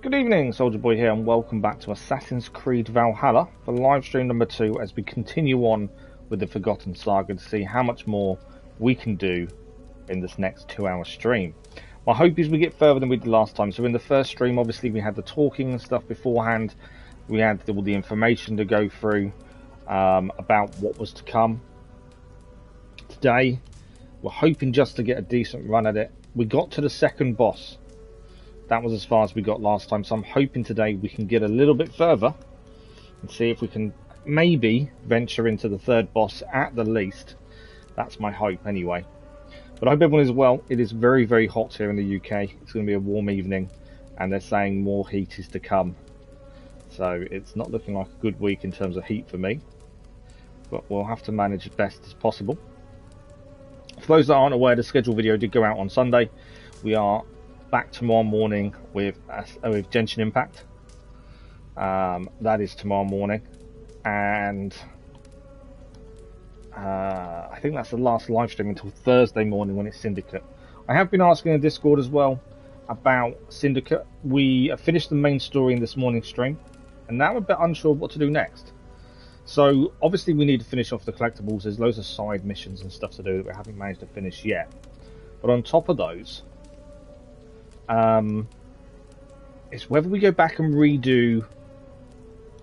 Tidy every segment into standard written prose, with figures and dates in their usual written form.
Good evening, Soldier Boy here, and welcome back to Assassin's Creed Valhalla for livestream number 2 as we continue on with the Forgotten Saga to see how much more we can do in this next 2-hour stream. My hope is we get further than we did last time. So in the first stream, obviously, we had the talking and stuff beforehand. We had all the information to go through about what was to come. Today, we're hoping just to get a decent run at it. We got to the second boss. That was as far as we got last time, so I'm hoping today we can get a little bit further and see if we can maybe venture into the third boss at the least. That's my hope anyway. But I hope everyone is well. It is very, very hot here in the UK. It's going to be a warm evening, and they're saying more heat is to come. So it's not looking like a good week in terms of heat for me, but we'll have to manage as best as possible. For those that aren't aware, the scheduled video did go out on Sunday. We are back tomorrow morning with Genshin Impact. That is tomorrow morning, and I think that's the last live stream until Thursday morning when it's Syndicate. I have been asking in Discord as well about Syndicate. We finished the main story in this morning's stream, and now we're a bit unsure what to do next. So obviously we need to finish off the collectibles. There's loads of side missions and stuff to do that we haven't managed to finish yet. But on top of those, it's whether we go back and redo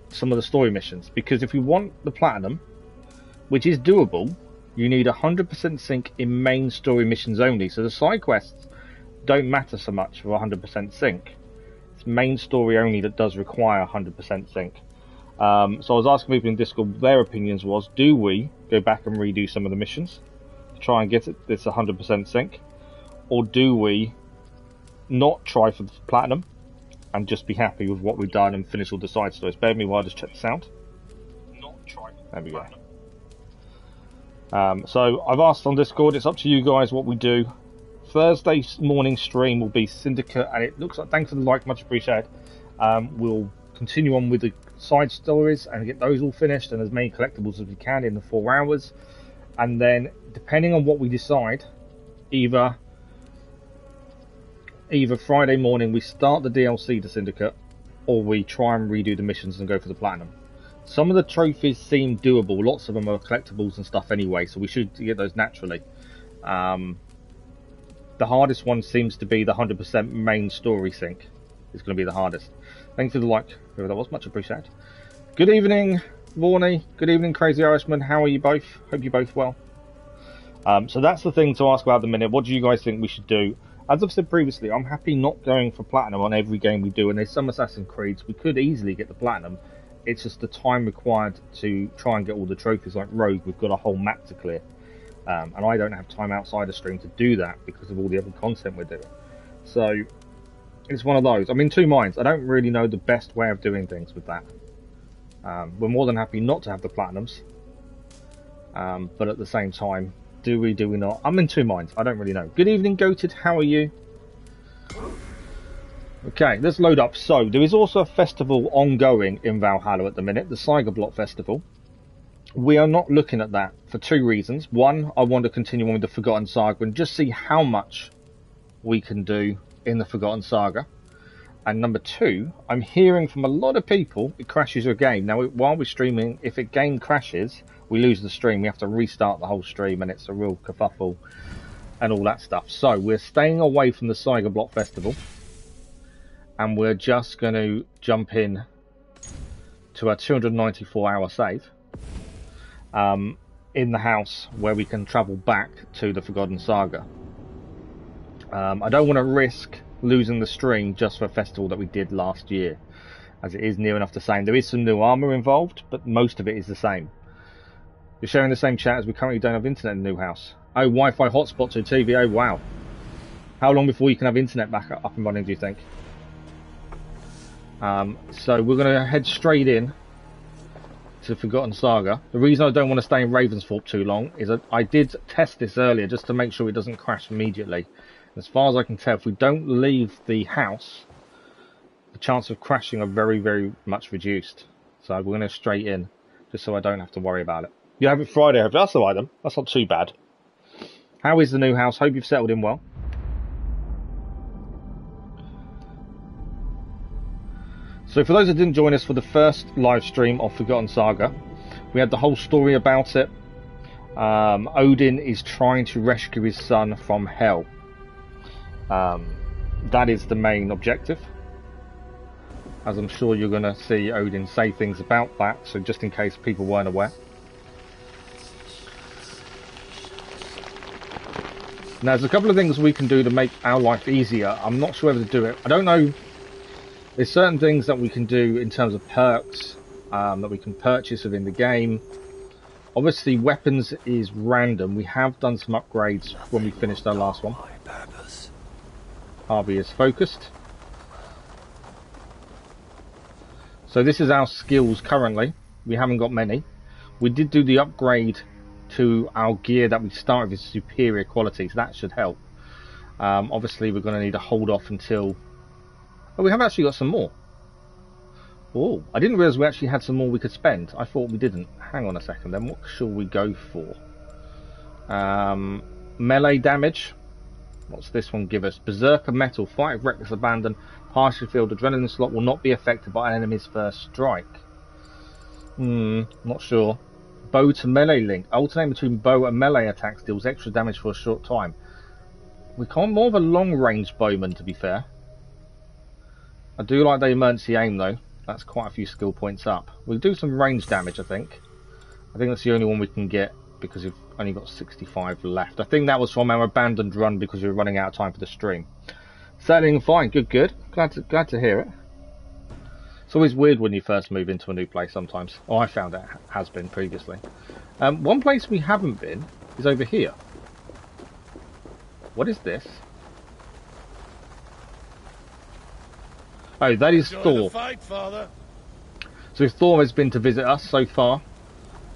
some of the story missions, because if we want the platinum, which is doable, you need 100% sync in main story missions only. So the side quests don't matter so much for 100% sync. It's main story only that does require 100% sync. So I was asking people in Discord, their opinions was, do we go back and redo some of the missions to try and get this 100% sync, or do we not try for the platinum and just be happy with what we've done and finish all the side stories? Bear with me while I just check the sound. There we go. So I've asked on Discord, it's up to you guys what we do. Thursday morning stream will be Syndicate, and it looks like, thanks for the like, much appreciated. We'll continue on with the side stories and get those all finished and as many collectibles as we can in the 4 hours, and then depending on what we decide, either Friday morning we start the DLC to Syndicate, or we try and redo the missions and go for the platinum. Some of the trophies seem doable. Lots of them are collectibles and stuff anyway, so we should get those naturally. The hardest one seems to be the 100% main story sync. It's going to be the hardest. Thanks for the like, whoever that was, much appreciated. Good evening, Vorney. Good evening, Crazy Irishman. How are you both? Hope you're both well. So that's the thing to ask about at the minute. What do you guys think we should do? As I've said previously, I'm happy not going for platinum on every game we do, and there's some Assassin's Creeds we could easily get the platinum. It's just the time required to try and get all the trophies. Like Rogue, we've got a whole map to clear, and I don't have time outside the stream to do that because of all the other content we're doing. So it's one of those. I'm in two minds. I don't really know the best way of doing things with that. We're more than happy not to have the platinums, but at the same time, do we not? I'm in two minds. I don't really know. Good evening, Goated. How are you? Okay, let's load up. So there is also a festival ongoing in Valhalla at the minute, the Saga Block Festival. We are not looking at that for two reasons. One, I want to continue on with the Forgotten Saga and just see how much we can do in the Forgotten Saga. And number two, I'm hearing from a lot of people it crashes your game. Now, while we're streaming, if a game crashes, we lose the stream. We have to restart the whole stream, and it's a real kerfuffle and all that stuff. So we're staying away from the Saga Block Festival, and we're just going to jump in to our 294-hour save in the house where we can travel back to the Forgotten Saga. I don't want to risk losing the stream just for a festival that we did last year, as it is near enough the same. There is some new armor involved, but most of it is the same. You're sharing the same chat as we currently don't have internet in the new house. Oh, Wi-Fi hotspot to TV. Oh, wow. How long before you can have internet back up and running, do you think? So we're going to head straight in to Forgotten Saga. The reason I don't want to stay in Ravensthorpe too long is that I did test this earlier just to make sure it doesn't crash immediately. As far as I can tell, if we don't leave the house, the chance of crashing are very, very much reduced. So we're going to straight in, just so I don't have to worry about it. You have it Friday, hope that's alright then. That's not too bad. How is the new house? Hope you've settled in well. So for those that didn't join us for the first live stream of Forgotten Saga, we had the whole story about it. Odin is trying to rescue his son from hell. That is the main objective. As I'm sure you're going to see Odin say things about that, so just in case people weren't aware. Now there's a couple of things we can do to make our life easier. I'm not sure whether to do it. I don't know. There's certain things that we can do in terms of perks that we can purchase within the game. Obviously weapons is random. We have done some upgrades when we finished our last one. Harvey is focused. So this is our skills currently. We haven't got many. We did do the upgrade to our gear that we started with superior quality, so that should help. Obviously we're going to need to hold off until... Oh, we have actually got some more. Oh, I didn't realise we actually had some more we could spend. I thought we didn't. Hang on a second then, what shall we go for? Melee damage. What's this one give us? Berserker Metal, fight with reckless abandon, partially filled adrenaline slot will not be affected by an enemy's first strike. Not sure. Bow to melee link. Alternating between bow and melee attacks deals extra damage for a short time. We can't more of a long range bowman, to be fair. I do like the emergency aim though. That's quite a few skill points up. We'll do some range damage, I think. I think that's the only one we can get because we've only got 65 left. I think that was from our abandoned run because we were running out of time for the stream. Settling fine, good. Glad to hear it. It's always weird when you first move into a new place sometimes. Oh, I found it has been previously. One place we haven't been is over here. What is this? Oh, that is Thor. Fight, Father. So Thor has been to visit us so far.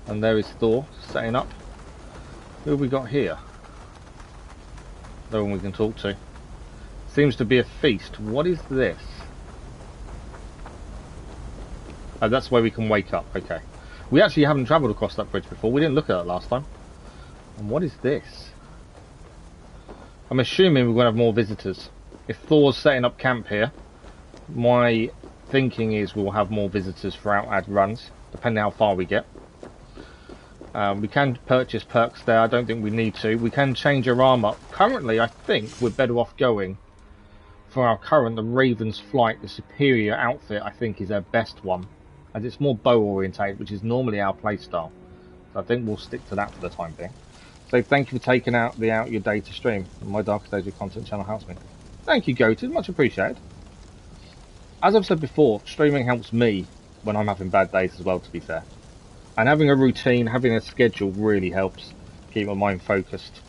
And there is Thor setting up. Who have we got here? No one we can talk to. Seems to be a feast. What is this? Oh, that's where we can wake up. Okay. We actually haven't travelled across that bridge before. We didn't look at it last time. And what is this? I'm assuming we're going to have more visitors. If Thor's setting up camp here, my thinking is we'll have more visitors throughout our runs, depending how far we get. We can purchase perks there. I don't think we need to. We can change our armour. Currently, I think we're better off going for our current, the Raven's Flight, the superior outfit, I think is our best one. As it's more bow orientated, which is normally our playstyle. So I think we'll stick to that for the time being. So thank you for taking out your day to stream. My Darkest Age of Content channel helps me. Thank you, Goated. Much appreciated. As I've said before, streaming helps me when I'm having bad days as well, to be fair. And having a routine, having a schedule really helps keep my mind focused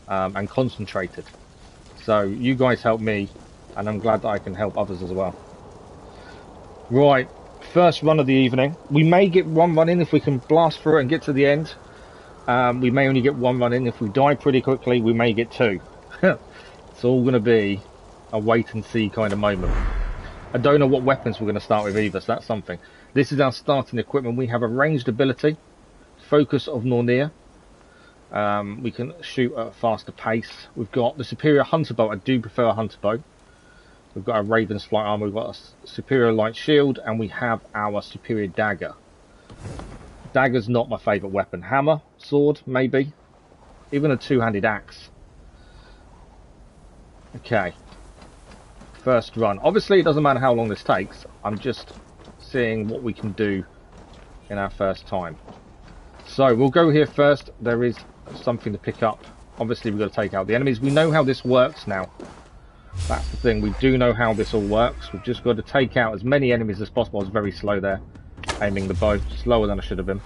and concentrated. So you guys help me, and I'm glad that I can help others as well. Right, first run of the evening. We may get one run in if we can blast through it and get to the end. We may only get one run in. If we die pretty quickly, we may get two. It's all going to be a wait and see kind of moment. I don't know what weapons we're going to start with either, so that's something. This is our starting equipment. We have a ranged ability, Focus of Nornir. We can shoot at a faster pace. We've got the superior hunter bow. I do prefer a hunter bow. We've got a Raven's Flight armor. We've got a superior light shield, and we have our superior dagger. Dagger's not my favourite weapon. Hammer, sword, maybe. Even a two-handed axe. Okay. First run. Obviously, it doesn't matter how long this takes. I'm just seeing what we can do in our first time. So, we'll go here first. There is something to pick up. Obviously, we've got to take out the enemies. We know how this works now. That's the thing. We do know how this all works. We've just got to take out as many enemies as possible. I was very slow there. Aiming the bow. Slower than I should have been.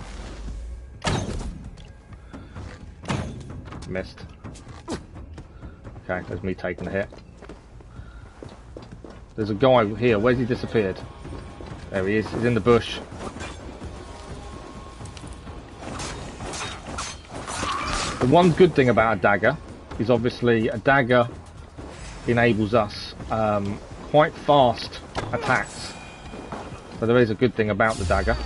Missed. Okay, there's me taking a hit. There's a guy here. Where's he disappeared? There he is. He's in the bush. The one good thing about a dagger is obviously a dagger enables us quite fast attacks. So there is a good thing about the dagger.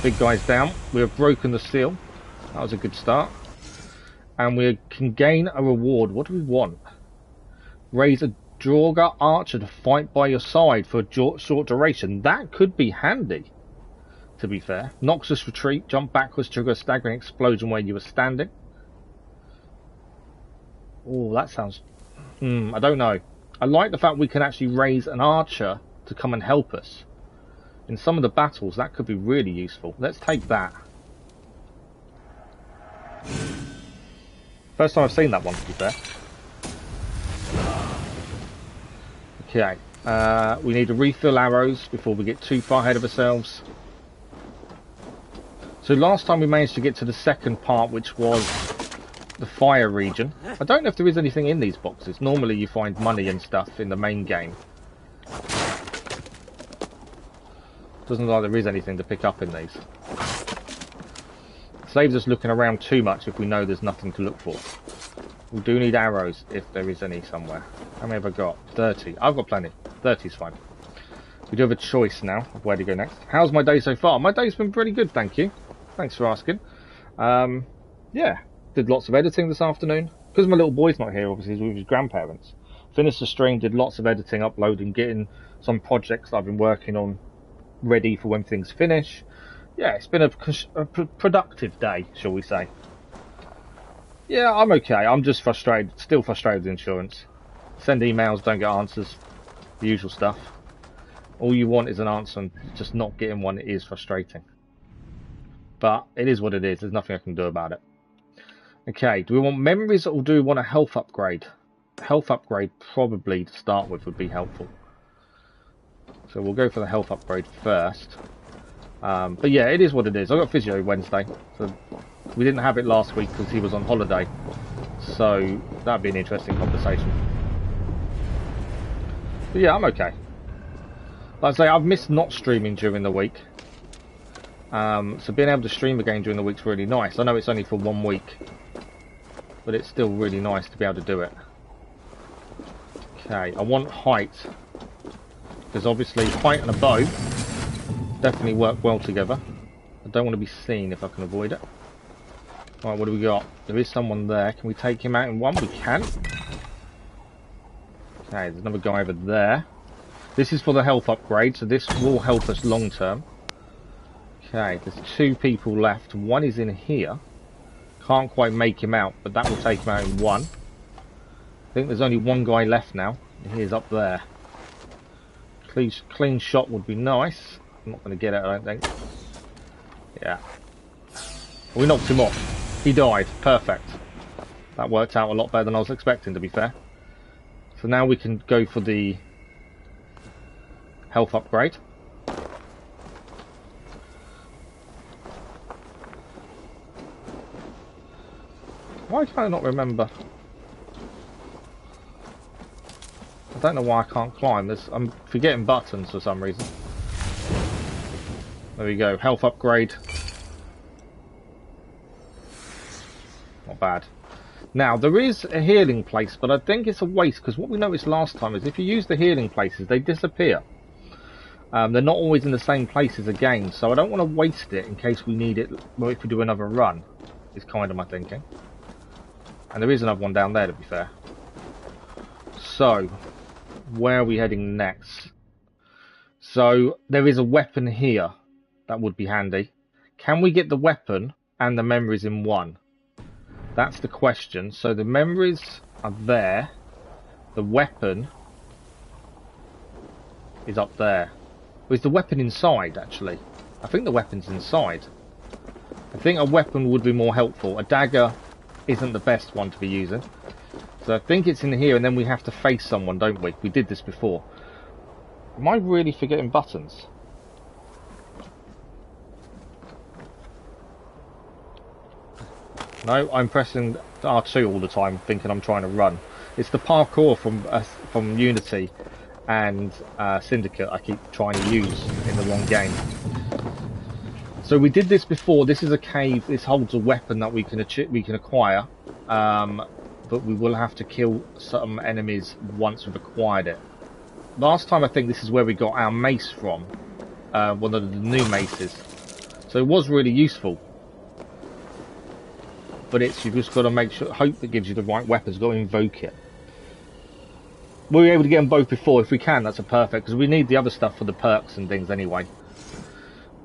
Big guy's down. We have broken the seal. That was a good start. And we can gain a reward. What do we want? Raise a Draugr Archer to fight by your side for a short duration. That could be handy, to be fair. Noxus retreat, jump backwards, trigger a staggering explosion where you were standing. Oh, that sounds... I don't know. I like the fact we can actually raise an archer to come and help us. In some of the battles, that could be really useful. Let's take that. First time I've seen that one, to be fair. Okay, we need to refill arrows before we get too far ahead of ourselves. So last time we managed to get to the second part, which was the fire region. I don't know if there is anything in these boxes. Normally you find money and stuff in the main game. Doesn't look like there is anything to pick up in these. Saves us looking around too much if we know there's nothing to look for. We do need arrows if there is any somewhere. How many have I got? 30. I've got plenty. 30 is fine. We do have a choice now of where to go next. How's my day so far? My day's been pretty good, thank you. Thanks for asking. Yeah, did lots of editing this afternoon. Because my little boy's not here, obviously, he's with his grandparents. Finished the stream, did lots of editing, uploading, getting some projects that I've been working on ready for when things finish. Yeah, it's been a productive day, shall we say. Yeah, I'm okay. I'm just frustrated, still frustrated with insurance. Send emails, don't get answers. The usual stuff. All you want is an answer, and just not getting one is frustrating. But it is what it is. There's nothing I can do about it. Okay, do we want memories or do we want a health upgrade? Health upgrade probably to start with would be helpful. So we'll go for the health upgrade first. But yeah, it is what it is. I got physio Wednesday, so we didn't have it last week because he was on holiday. So that'd be an interesting conversation. But yeah, I'm okay. Like I say, I've missed not streaming during the week. So being able to stream again during the week's really nice. I know it's only for 1 week, but it's still really nice to be able to do it. Okay, I want height. Because obviously height and a bow definitely work well together. I don't want to be seen if I can avoid it. Right, what do we got? There is someone there. Can we take him out in one? We can. Okay, there's another guy over there. This is for the health upgrade, so this will help us long term. Okay, there's 2 people left. One is in here. Can't quite make him out, but that will take him out in one. I think there's only 1 guy left now. He is up there. Clean shot would be nice. I'm not going to get it, I don't think. Yeah. We knocked him off. He died. Perfect. That worked out a lot better than I was expecting, to be fair. So now we can go for the health upgrade. Why can I not remember? I don't know why I can't climb this. I'm forgetting buttons for some reason. There we go. Health upgrade. Not bad. Now, there is a healing place, but I think it's a waste, because what we noticed last time is if you use the healing places, they disappear. They're not always in the same places again, so I don't want to waste it in case we need it well, if we do another run, is kind of my thinking. And there is another one down there, to be fair. So, where are we heading next? So, there is a weapon here. That would be handy. Can we get the weapon and the memories in one? That's the question. So the memories are there. The weapon is up there. Or is the weapon inside, actually? I think the weapon's inside. I think a weapon would be more helpful. A dagger isn't the best one to be using. So I think it's in here, and then we have to face someone, don't we? We did this before. Am I really forgetting buttons? No, I'm pressing R2 all the time, thinking I'm trying to run. It's the parkour from Unity and Syndicate I keep trying to use in the wrong game. So we did this before. This is a cave. This holds a weapon that we can acquire, but we will have to kill some enemies once we've acquired it. Last time I think this is where we got our mace from, one of the new maces. So it was really useful. But you've just got to make sure, hope it gives you the right weapons, got to invoke it. We were able to get them both before. If we can, that's a perfect, because we need the other stuff for the perks and things anyway.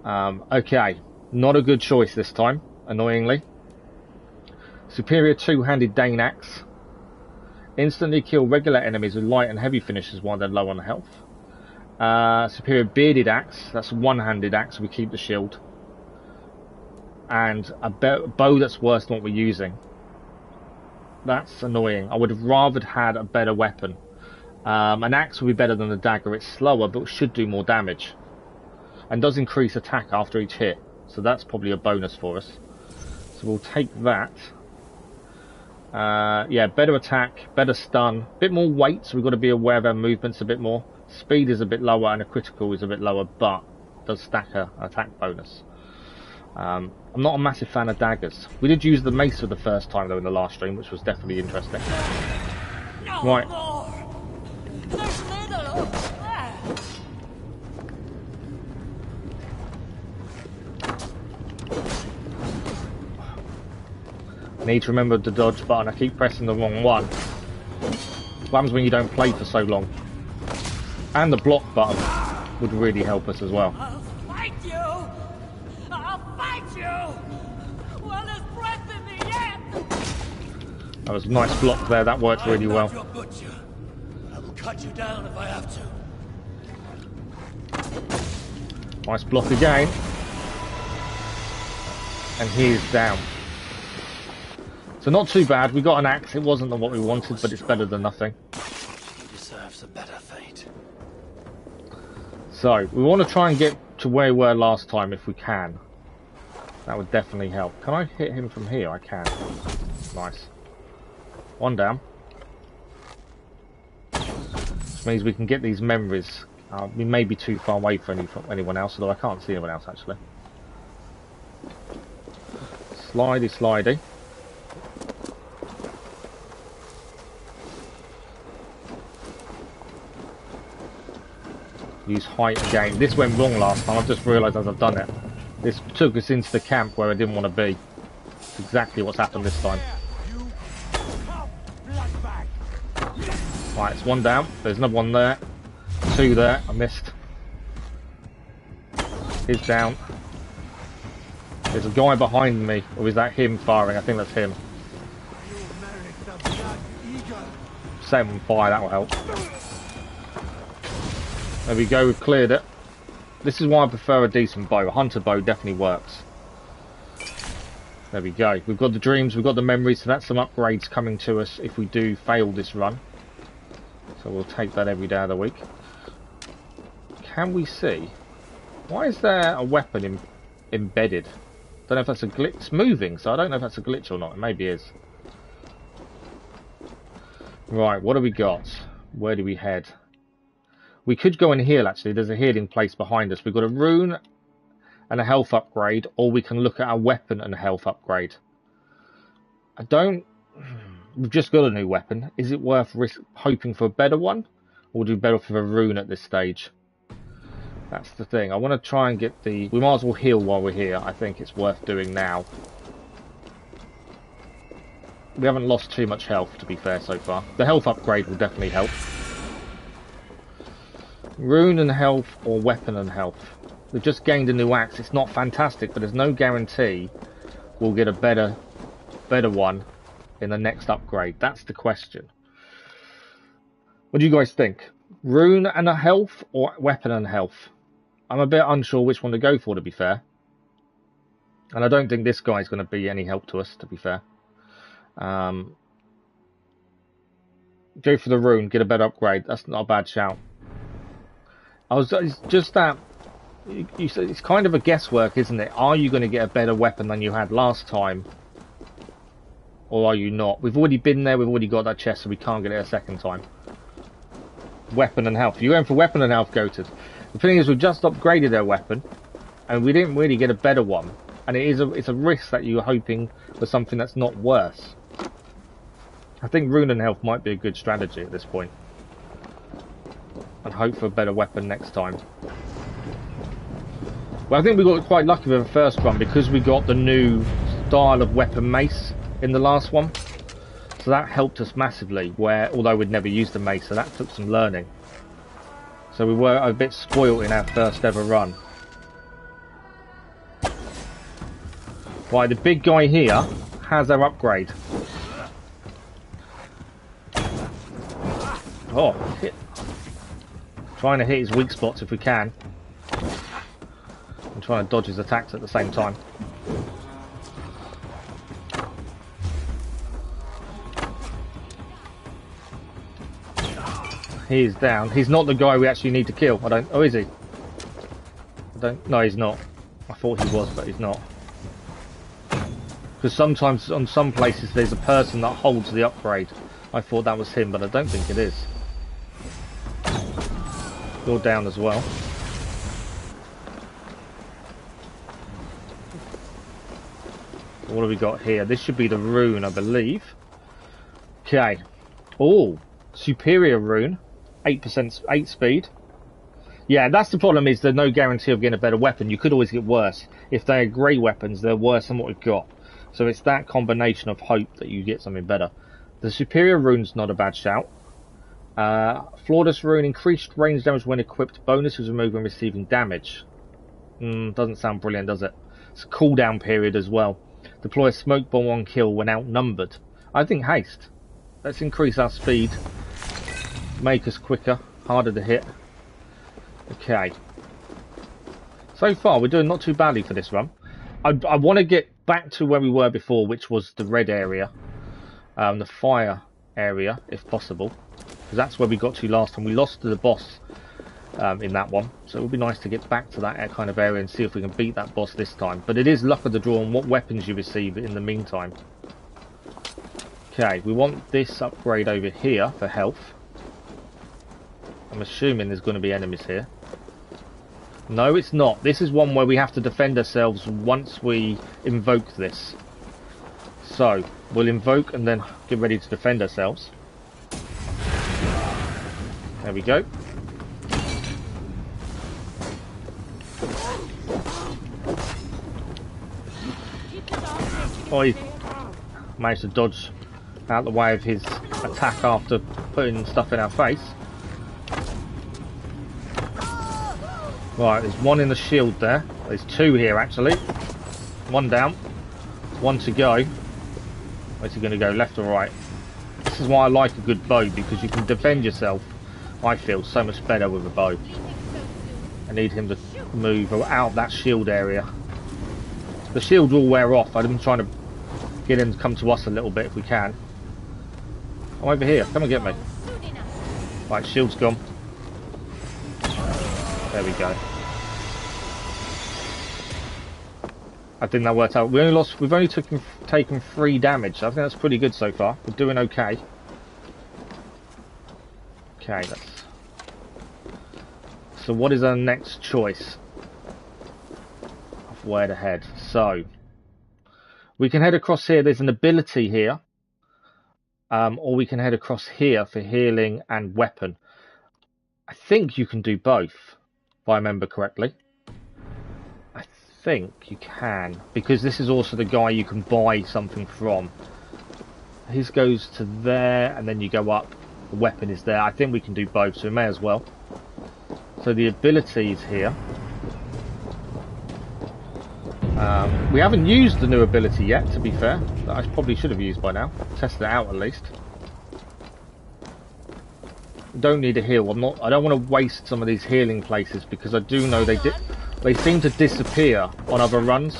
Okay, not a good choice this time, annoyingly. Superior two-handed Dane axe. Instantly kill regular enemies with light and heavy finishes while they're low on health. Superior bearded axe. That's a one-handed axe, so we keep the shield. And a bow that's worse than what we're using. That's annoying. I would have rather had a better weapon. An axe would be better than a dagger. It's slower, but should do more damage. And does increase attack after each hit. So that's probably a bonus for us. So we'll take that. Yeah, better attack, better stun. Bit more weight, so we've got to be aware of our movements a bit more. Speed is a bit lower and a critical is a bit lower, but does stack an attack bonus. I'm not a massive fan of daggers. We did use the mace for the first time though in the last stream, which was definitely interesting. Right. I need to remember the dodge button. I keep pressing the wrong one. What happens when you don't play for so long? And the block button would really help us as well. I'll fight you! I'll fight you! While there's breath in me yet! That was a nice block there. That worked really well. Your butcher. I will cut you down if I have to. Nice block again. And he's down. So not too bad. We got an axe. It wasn't what we wanted, but it's better than nothing. He deserves a better fate. So we want to try and get to where we were last time if we can. That would definitely help. Can I hit him from here? I can. Nice. One down. Which means we can get these memories. We may be too far away from anyone else, although I can't see anyone else actually. Slidey, slidey. Use height again. This went wrong last time. I've just realised as I've done it. This took us into the camp where I didn't want to be. It's exactly what's happened this time. Right, it's one down. There's another one there. Two there. I missed. He's down. There's a guy behind me. Or is that him firing? I think that's him. Set him on fire. That will help. There we go, we've cleared it. This is why I prefer a decent bow. A hunter bow definitely works. There we go. We've got the dreams, we've got the memories, so that's some upgrades coming to us if we do fail this run. So we'll take that every day of the week. Can we see? Why is there a weapon embedded? Don't know if that's a glitch. It's moving, so I don't know if that's a glitch or not. It maybe is. Right, what do we got? Where do we head? We could go and heal, actually. There's a healing place behind us. We've got a rune and a health upgrade, or we can look at a weapon and a health upgrade. We've just got a new weapon. Is it worth hoping for a better one? Or do better for a rune at this stage? That's the thing. I want to try and get the... We might as well heal while we're here. I think it's worth doing now. We haven't lost too much health, to be fair, so far. The health upgrade will definitely help. Rune and health or weapon and health. We've just gained a new axe. It's not fantastic, but there's no guarantee we'll get a better one in the next upgrade. That's the question. What do you guys think? Rune and a health or weapon and health? I'm a bit unsure which one to go for, to be fair. And I don't think this guy's going to be any help to us, to be fair. Go for the rune, get a better upgrade. That's not a bad shout. It's just that you said it's kind of a guesswork, isn't it? Are you going to get a better weapon than you had last time, or are you not? We've already been there. We've already got that chest, so we can't get it a second time. Weapon and health. If you're going for weapon and health, goated. The thing is, we've just upgraded our weapon, and we didn't really get a better one. And it's a risk that you're hoping for something that's not worse. I think rune and health might be a good strategy at this point. And hope for a better weapon next time. Well, I think we got quite lucky with the first run because we got the new style of weapon mace in the last one. So that helped us massively, although we'd never used the mace, so that took some learning. So we were a bit spoilt in our first ever run. Right, the big guy here has our upgrade. Oh, hit. Trying to hit his weak spots if we can. And trying to dodge his attacks at the same time. He is down. He's not the guy we actually need to kill. Oh, is he? No, he's not. I thought he was, but he's not. Because sometimes on some places there's a person that holds the upgrade. I thought that was him, but I don't think it is. You're down as well. What have we got here? This should be the rune, I believe. Okay. Oh, superior rune. 8%, 8 speed. Yeah, that's the problem, is there's no guarantee of getting a better weapon. You could always get worse. If they're grey weapons, they're worse than what we've got. So it's that combination of hope that you get something better. The superior rune's not a bad shout. Flawless rune, increased range damage when equipped. Bonus is removed when receiving damage. Doesn't sound brilliant, does it? It's a cooldown period as well. Deploy a smoke bomb on kill when outnumbered. I think haste. Let's increase our speed. Make us quicker, harder to hit. Okay. So far, we're doing not too badly for this run. I want to get back to where we were before, which was the red area. The fire area, if possible. Because that's where we got to last time. We lost to the boss in that one. So it would be nice to get back to that kind of area and see if we can beat that boss this time. But it is luck of the draw on what weapons you receive in the meantime. Okay, we want this upgrade over here for health. I'm assuming there's going to be enemies here. No, it's not. This is one where we have to defend ourselves once we invoke this. So, we'll invoke and then get ready to defend ourselves. There we go. Oh, he managed to dodge out the way of his attack after putting stuff in our face. Right, there's one in the shield there. There's two here, actually. One down. One to go. Where's he going to go, left or right? This is why I like a good bow, because you can defend yourself, I feel, so much better with a bow. I need him to move out of that shield area. The shield will wear off. I'm trying to get him to come to us a little bit if we can. I'm over here. Come and get me. Right, shield's gone. There we go. I think that worked out. We've only taken 3 damage. I think that's pretty good so far. We're doing okay. Okay, so what is our next choice of where to head? So we can head across here. There's an ability here, or we can head across here for healing and weapon. I think you can do both, if I remember correctly. I think you can, because this is also the guy you can buy something from. His goes to there, and then you go up. The weapon is there. I think we can do both, so we may as well. So the ability is here. We haven't used the new ability yet, to be fair. That I probably should have used by now. Tested it out at least. Don't need a heal. I don't want to waste some of these healing places, because I do know they seem to disappear on other runs.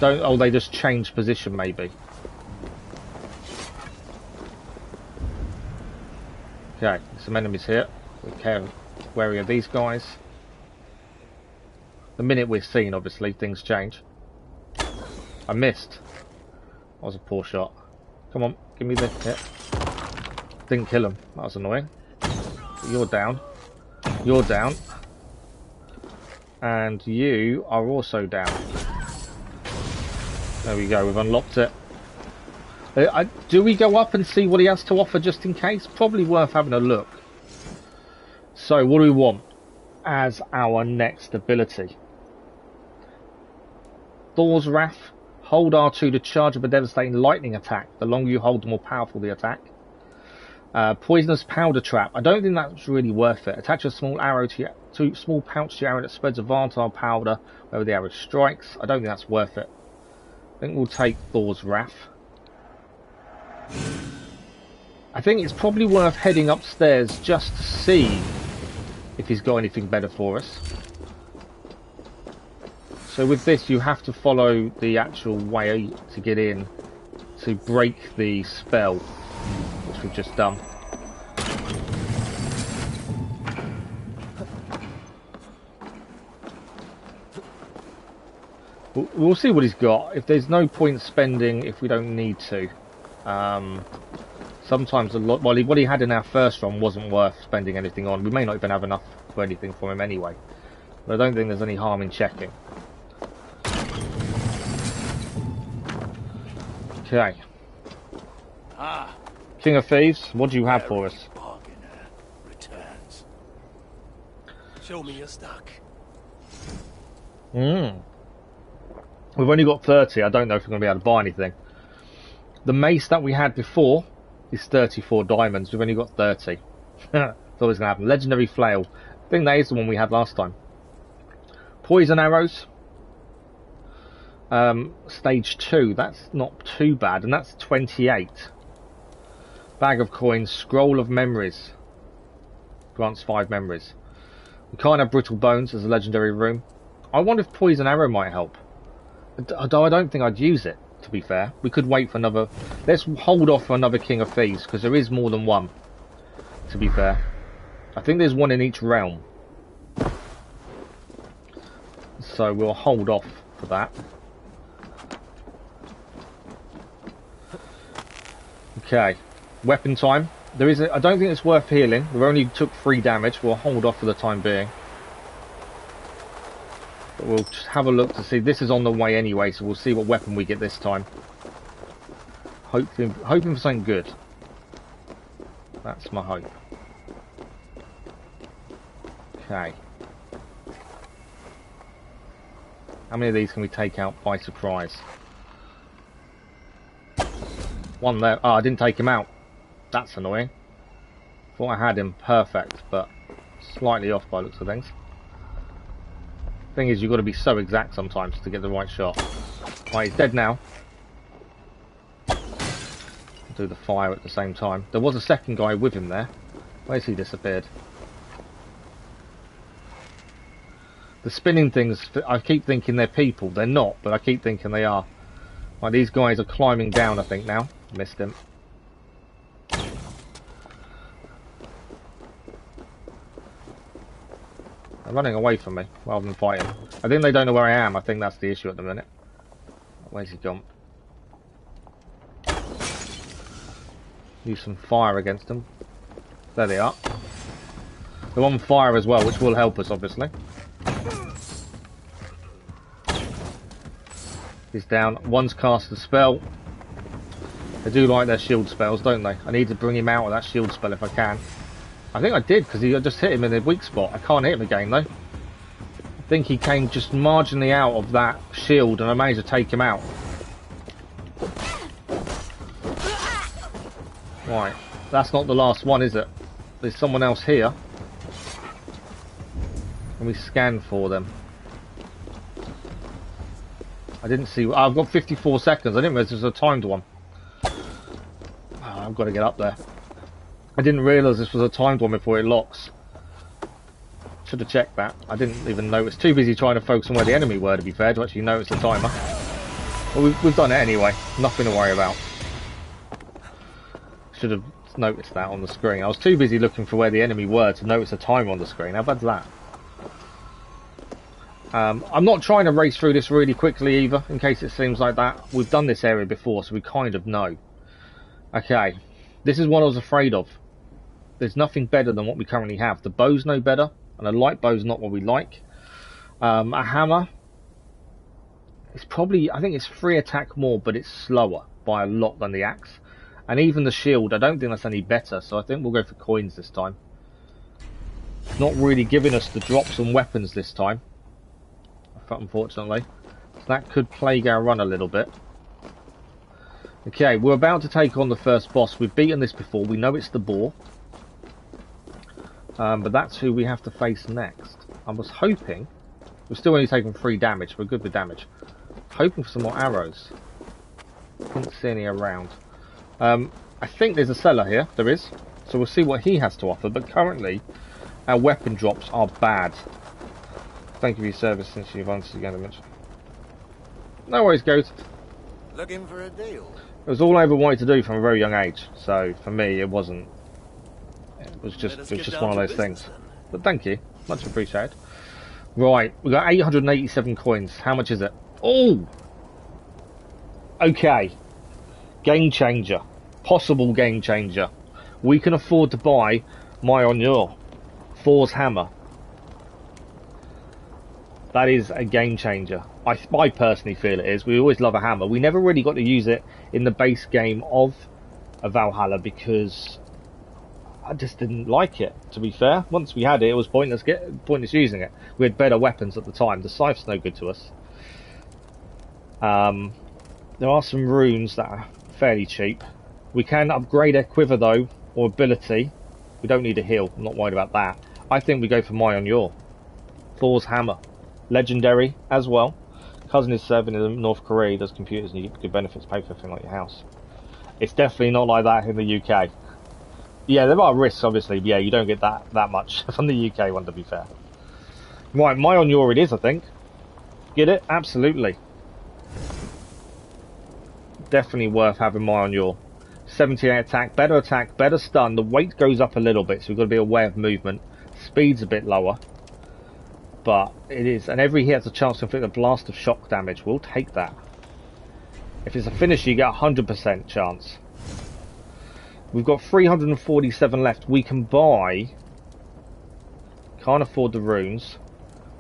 Oh, they just change position maybe. Okay, some enemies here. We're wary of these guys. The minute we're seen, obviously, things change. I missed. That was a poor shot. Come on, give me the hit. Didn't kill him. That was annoying. You're down. You're down. And you are also down. There we go, we've unlocked it. Do we go up and see what he has to offer just in case? Probably worth having a look. So, what do we want as our next ability? Thor's Wrath, Hold R2 to charge up a devastating lightning attack. The longer you hold, the more powerful the attack. Poisonous powder trap. I don't think that's really worth it. Attach a small arrow to small pouch to your arrow that spreads a volatile powder wherever the arrow strikes. I don't think that's worth it. I think we'll take Thor's Wrath. I think it's probably worth heading upstairs just to see if he's got anything better for us. So with this, you have to follow the actual way to get in to break the spell, which we've just done. We'll see what he's got. If there's no point spending if we don't need to. Sometimes what he had in our first run wasn't worth spending anything on. We may not even have enough for anything for him anyway. But I don't think there's any harm in checking. Okay. King of Thieves, what do you have for us? Returns. Show me your stock. We've only got 30. I don't know if we're going to be able to buy anything. The mace that we had before is 34 diamonds. We've only got 30. That's always going to happen. Legendary Flail. I think that is the one we had last time. Poison arrows. Stage 2. That's not too bad. And that's 28. Bag of coins. Scroll of memories. Grants 5 memories. We can't have brittle bones as a legendary room. I wonder if poison arrow might help. Although I don't think I'd use it, to be fair. We could wait for another... Let's hold off for another King of Thieves, because there is more than one, to be fair. I think there's one in each realm. So we'll hold off for that. Okay. Weapon time. I don't think it's worth healing. We only took 3 damage. We'll hold off for the time being. But we'll just have a look to see. This is on the way anyway, so we'll see what weapon we get this time. Hoping for something good. That's my hope. Okay. How many of these can we take out by surprise? One there. Oh, I didn't take him out. That's annoying. Thought I had him perfect, but slightly off by the looks of things. Thing is, you've got to be so exact sometimes to get the right shot. Right, he's dead now. Do the fire at the same time. There was a second guy with him there. Where's he disappeared? The spinning things, I keep thinking they're people. They're not, but I keep thinking they are. Right, these guys are climbing down, I think, now. Missed him. They're running away from me, rather than fighting. I think they don't know where I am. I think that's the issue at the minute. Where's he gone? Use some fire against them. There they are. They're on fire as well, which will help us, obviously. He's down. One's cast a spell. They do like their shield spells, don't they? I need to bring him out of that shield spell if I can. I think I did, because I just hit him in the weak spot. I can't hit him again, though. I think he came just marginally out of that shield, and I managed to take him out. Right. That's not the last one, is it? There's someone else here. Let me scan for them. I didn't see... Oh, I've got 54 seconds. I didn't realise this was a timed one. Oh, I've got to get up there. I didn't realise this was a timed one before it locks. Should have checked that. I didn't even notice. Too busy trying to focus on where the enemy were, to be fair, to actually notice the timer. But we've done it anyway. Nothing to worry about. Should have noticed that on the screen. I was too busy looking for where the enemy were to notice the timer on the screen. How bad's that? I'm not trying to race through this really quickly either, in case it seems like that. We've done this area before, so we kind of know. Okay. This is what I was afraid of. There's nothing better than what we currently have. The bow's no better, and a light bow's not what we like. A hammer. It's probably, I think it's 3 attack more, but it's slower by a lot than the axe. And even the shield, I don't think that's any better, so I think we'll go for coins this time. It's not really giving us the drops on weapons this time, unfortunately. So that could plague our run a little bit. Okay, we're about to take on the first boss. We've beaten this before. We know it's the boar. But that's who we have to face next. I was hoping... We're still only taking 3 damage. We're good with damage. Hoping for some more arrows. Couldn't see any around. I think there's a seller here. There is. So we'll see what he has to offer. But currently, our weapon drops are bad. Thank you for your service since you've answered again. No worries, Ghost. Looking for a deal? It was all I ever wanted to do from a very young age. So for me, it wasn't. It was just one of those things. But thank you, much appreciated. Right, we got 887 coins. How much is it? Oh, okay. Game changer, possible game changer. We can afford to buy Mjolnir, Thor's hammer. That is a game changer. I personally feel it is. We always love a hammer. We never really got to use it in the base game of Valhalla because I just didn't like it, to be fair. Once we had it, it was pointless using it. We had better weapons at the time. The scythe's no good to us. There are some runes that are fairly cheap. We can upgrade our quiver though, or ability. We don't need a heal. I'm not worried about that. I think we go for Mjolnir, Thor's hammer. Legendary as well. Cousin is serving in North Korea, does computers and you get good benefits, pay for everything like your house. It's definitely not like that in the UK. Yeah, there are risks obviously, but yeah, you don't get that much from the UK one, to be fair. Right, Mjolnir it is, I think. Get it? Absolutely. Definitely worth having Mjolnir. 78 attack, better stun. The weight goes up a little bit, so we've got to be aware of movement. Speed's a bit lower. But it is, and every hit has a chance to inflict a blast of shock damage. We'll take that. If it's a finish, you get a 100% chance. We've got 347 left. We can buy... Can't afford the runes.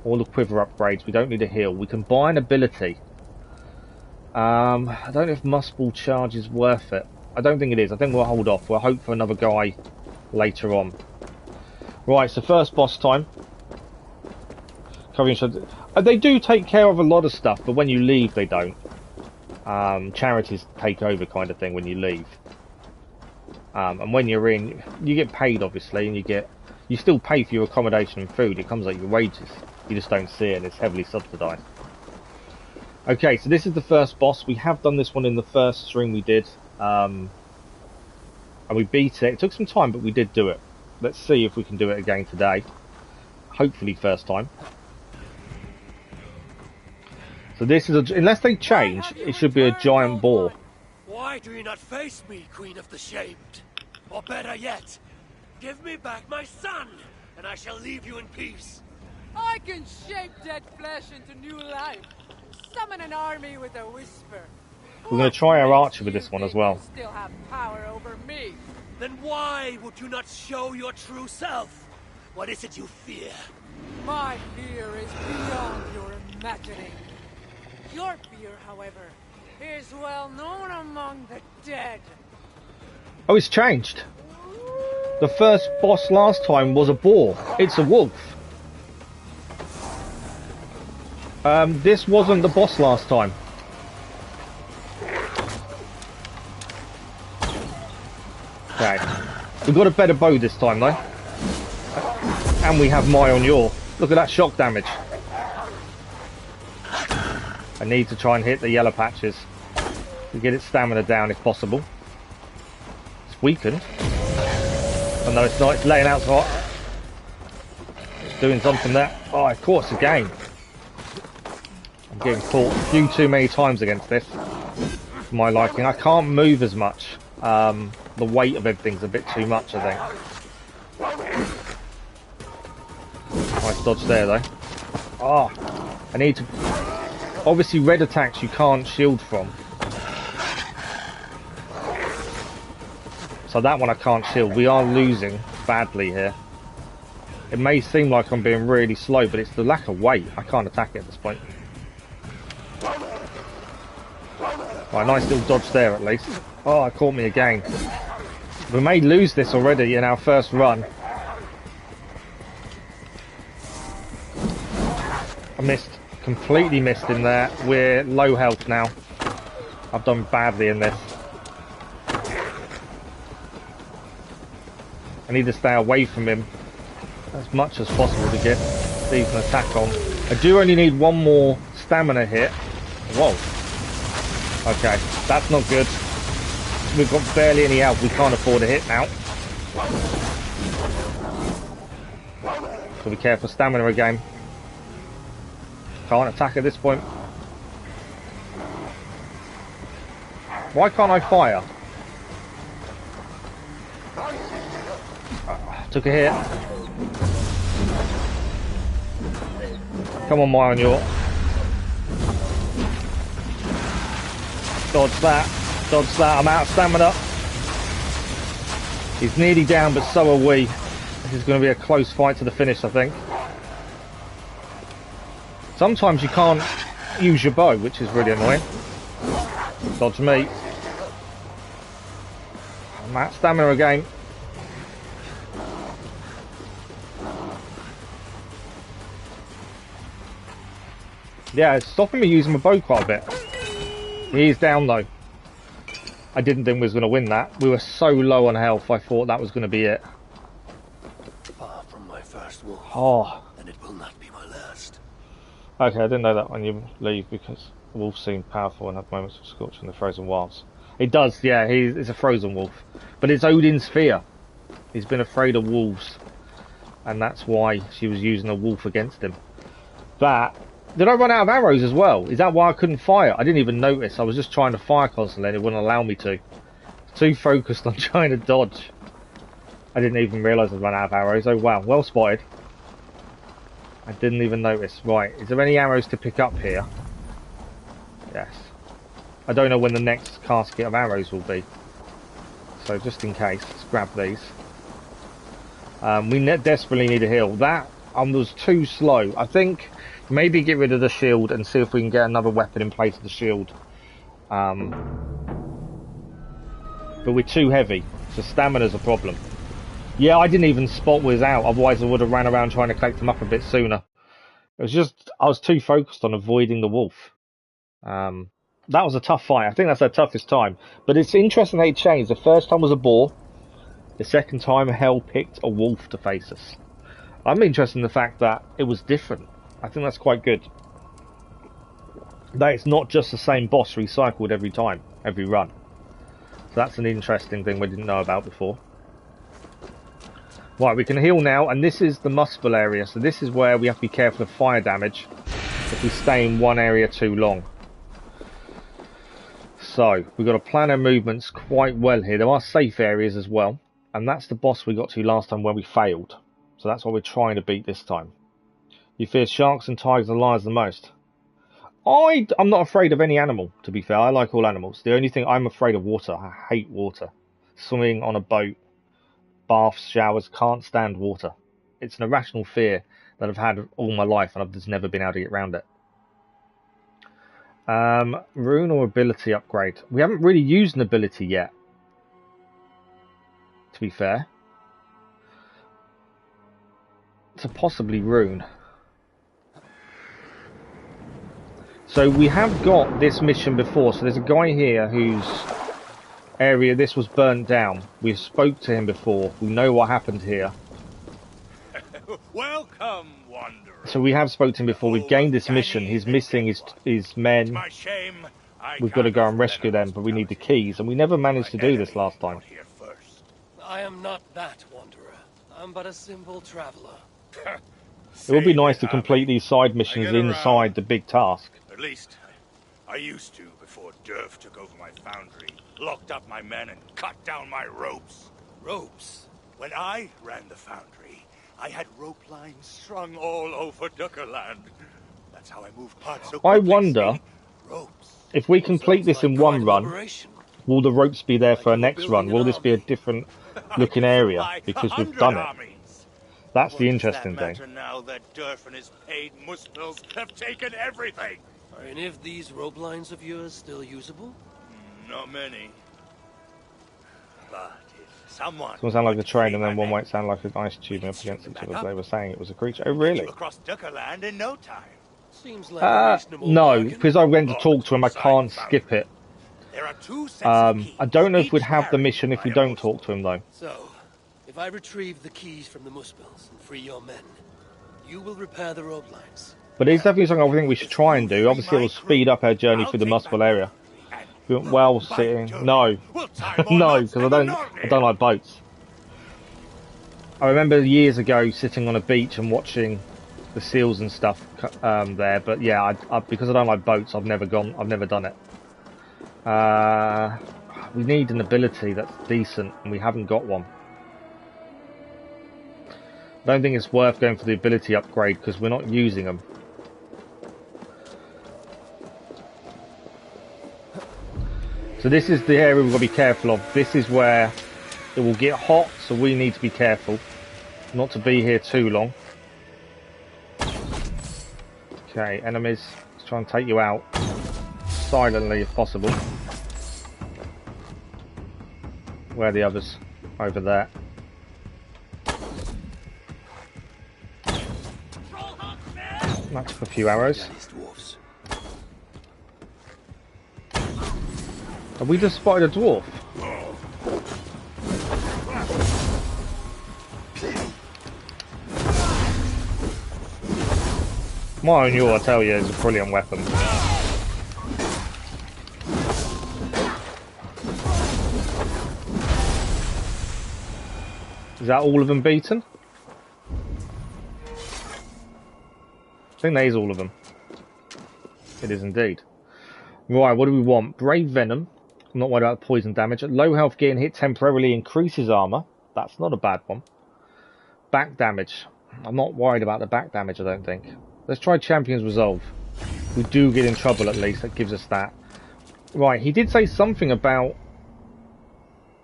All the quiver upgrades. We don't need a heal. We can buy an ability. I don't know if Muscle Charge is worth it. I don't think it is. I think we'll hold off. We'll hope for another guy later on. Right, so first boss time. They do take care of a lot of stuff, but when you leave, they don't. Charities take over, kind of thing, when you leave. And when you're in, you get paid, obviously, and you still pay for your accommodation and food. It comes out your wages. You just don't see it, and it's heavily subsidised. Okay, so this is the first boss. We have done this one in the first stream we did, and we beat it. It took some time, but we did do it. Let's see if we can do it again today. Hopefully, first time. So this is unless they change, it should be a giant boar. Why do you not face me, Queen of the Shamed? Or better yet, give me back my son, and I shall leave you in peace. I can shape dead flesh into new life. Summon an army with a whisper. We're going to try our archer with this one as well. Still have power over me. Then why would you not show your true self? What is it you fear? My fear is beyond your imagining. Your fear, however, is well known among the dead. Oh, it's changed. The first boss last time was a boar. It's a wolf. This wasn't the boss last time. Okay. We've got a better bow this time, though. And we have Mjolnir. Look at that shock damage. I need to try and hit the yellow patches to get its stamina down if possible. It's weakened. Oh no, it's not. It's laying out hot. It's doing something there. Oh, of course, again. I'm getting caught a few too many times against this for my liking. I can't move as much. The weight of everything's a bit too much, I think. Nice dodge there, though. Oh, I need to... Obviously, red attacks you can't shield from. So that one I can't shield. We are losing badly here. It may seem like I'm being really slow, but it's the lack of weight. I can't attack it at this point. Right, nice little dodge there at least. Oh, it caught me again. We may lose this already in our first run. I missed. Completely missed in there. We're low health now. I've done badly in this. I need to stay away from him as much as possible to get decent attack on. I do only need one more stamina hit. Whoa. Okay, that's not good. We've got barely any health. We can't afford a hit now. So be careful. Stamina again. Can't attack at this point. Why can't I fire? Took a hit. Come on, Mionure. Dodge that. Dodge that. I'm out of stamina. He's nearly down, but so are we. This is going to be a close fight to the finish, I think. Sometimes you can't use your bow, which is really annoying. Dodge me. I'm out of stamina again. Yeah, it's stopping me using my bow quite a bit. He's down though. I didn't think we was going to win that. We were so low on health, I thought that was going to be it. Far from my first wolf, and it will not be my last. Okay, I didn't know that when you leave, because wolves seem powerful and have moments of scorch in the frozen wilds. It does, yeah, it's a frozen wolf. But it's Odin's fear. He's been afraid of wolves. And that's why she was using a wolf against him. But did I run out of arrows as well? Is that why I couldn't fire? I didn't even notice. I was just trying to fire constantly and it wouldn't allow me to. Too focused on trying to dodge. I didn't even realise I'd run out of arrows. Oh wow, well spotted. I didn't even notice. Right, is there any arrows to pick up here? Yes. I don't know when the next casket of arrows will be. So just in case, let's grab these. We desperately need a heal. That was too slow. I think maybe get rid of the shield and see if we can get another weapon in place of the shield. But we're too heavy, so stamina's a problem. Yeah, I didn't even spot was out, otherwise I would have ran around trying to collect them up a bit sooner. It was just, I was too focused on avoiding the wolf. That was a tough fight. I think that's our toughest time. But it's interesting how it changed. The first time was a boar. The second time, Hell picked a wolf to face us. I'm interested in the fact that it was different. I think that's quite good. That it's not just the same boss recycled every time, every run. So that's an interesting thing we didn't know about before. Right, we can heal now, and this is the muscle area. So this is where we have to be careful of fire damage if we stay in one area too long. So, we've got to plan our movements quite well here. There are safe areas as well. And that's the boss we got to last time where we failed. So that's what we're trying to beat this time. You fear sharks and tigers and lions the most. I'm not afraid of any animal, to be fair. I like all animals. The only thing I'm afraid of water. I hate water. Swimming on a boat, baths, showers, can't stand water. It's an irrational fear that I've had all my life and I've just never been able to get around it. Rune or ability upgrade. We haven't really used an ability yet, to be fair. So possibly rune. So we have got this mission before. So there's a guy here whose area this was burnt down. We've spoke to him before. We know what happened here. Welcome, wanderer. So we have spoken to him before. We've gained this mission. He's missing his men. We've got to go and rescue them, but we need the keys, and we never managed to do this last time. I am not that wanderer. I'm but a simple traveler. It would be nice to complete these side missions inside the big task. At least, I used to before Durf took over my foundry, locked up my men, and cut down my ropes. Ropes? When I ran the foundry, I had rope lines strung all over Duckerland. That's how I moved parts so quickly. I wonder if we complete this in one run, will the ropes be there for a next run? Will this be a different looking area because we've done it? That's the interesting thing. Now that Durf and his paid muspels have taken everything. Are any of these rope lines of yours still usable? Not many. But if someone... It's going to sound like a train, and then one might sound like an ice tube up against each other. They were saying it was a creature. Oh, really? Across Duckerland in no time. Seems like a reasonable no, bargain. because I went to talk to him, I can't skip it. There are two sets of keys. I don't know if we'd Each have the carry mission if we by a don't host. talk to him, though. So, If I retrieve the keys from the Muspels and free your men, you will repair the rope lines. But it's definitely something I think we should try and do. Obviously, it will speed up our journey through the Muspel area. We went well sitting. No, no, because I don't like boats. I remember years ago sitting on a beach and watching the seals and stuff there. But yeah, because I don't like boats, I've never done it. We need an ability that's decent, and we haven't got one. I don't think it's worth going for the ability upgrade because we're not using them. So this is the area we've got to be careful of. This is where it will get hot, so we need to be careful not to be here too long. Okay, enemies. Let's try and take you out silently if possible. Where are the others? Over there. That took a few arrows. Have we just spotted a dwarf? My own I tell you, is a brilliant weapon. Is that all of them beaten? I think that is all of them. It is indeed. Right, what do we want? Brave Venom. I'm not worried about poison damage. Low health, getting hit temporarily increases armor. That's not a bad one. Back damage. I'm not worried about the back damage, I don't think. Let's try Champion's Resolve. We do get in trouble at least. That gives us that. Right, he did say something about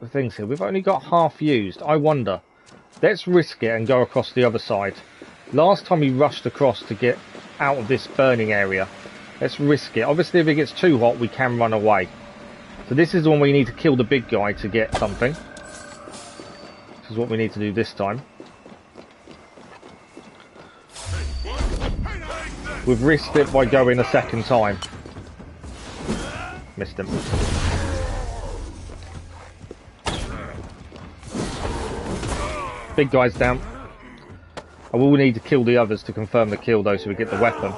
the things here. We've only got half used. I wonder. Let's risk it and go across the other side. Last time we rushed across to get out of this burning area. Let's risk it. Obviously, if it gets too hot, we can run away. So this is the one we need to kill the big guy to get something. This is what we need to do this time. We've risked it by going a second time. Missed him. Big guy's down. I will need to kill the others to confirm the kill though, so we get the weapon.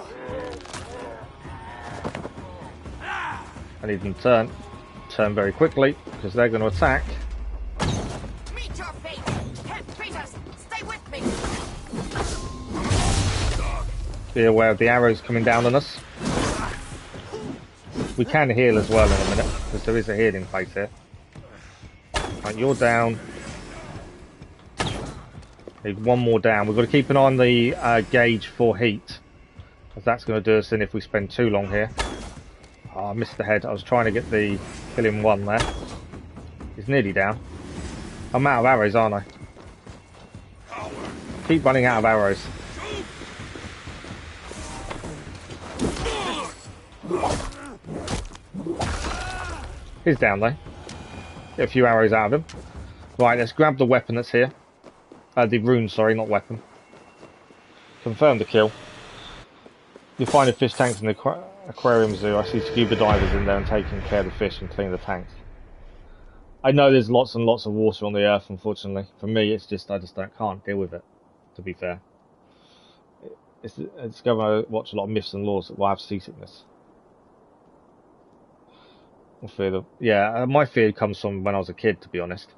I need them to turn very quickly because they're going to attack. Meet your fate. Traitors, stay with me. Be aware of the arrows coming down on us. We can heal as well in a minute because there is a healing place here. Right, you're down. Need one more down. We've got to keep an eye on the gauge for heat, because that's going to do us in if we spend too long here. Oh, I missed the head. I was trying to get the killing one there. He's nearly down. I'm out of arrows, aren't I? Keep running out of arrows. He's down though. Get a few arrows out of him. Right, let's grab the weapon that's here. The rune, sorry, not weapon. Confirm the kill. You find the fish tanks in the aquarium zoo. I see scuba divers in there and taking care of the fish and cleaning the tanks. I know there's lots and lots of water on the earth, unfortunately. For me, it's just, I just can't deal with it, to be fair. It's going to watch a lot of myths and laws that will have seasickness. My fear comes from when I was a kid, to be honest.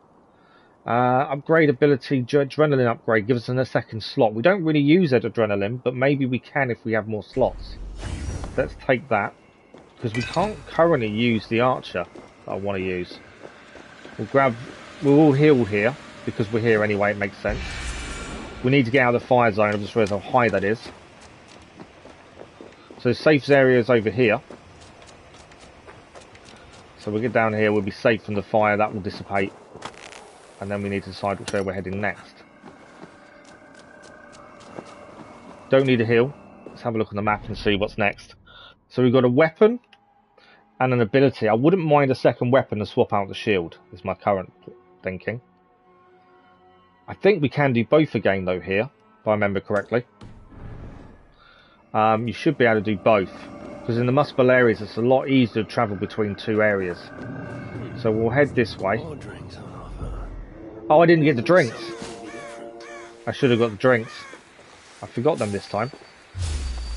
Upgrade ability, adrenaline upgrade, gives us a second slot. We don't really use adrenaline, but maybe we can if we have more slots. Let's take that, because we can't currently use the archer that I want to use. We'll all heal here, because we're here anyway, it makes sense. We need to get out of the fire zone. I just realised how high that is. So safe area is over here. So we'll get down here, we'll be safe from the fire, that will dissipate. And then we need to decide which way we're heading next. Don't need a heal. Let's have a look on the map and see what's next. So we've got a weapon and an ability. I wouldn't mind a second weapon to swap out the shield, is my current thinking. I think we can do both again though here, if I remember correctly. You should be able to do both. Because in the Muspel areas it's a lot easier to travel between two areas. So we'll head this way. Oh, I didn't get the drinks. I should have got the drinks. I forgot them this time.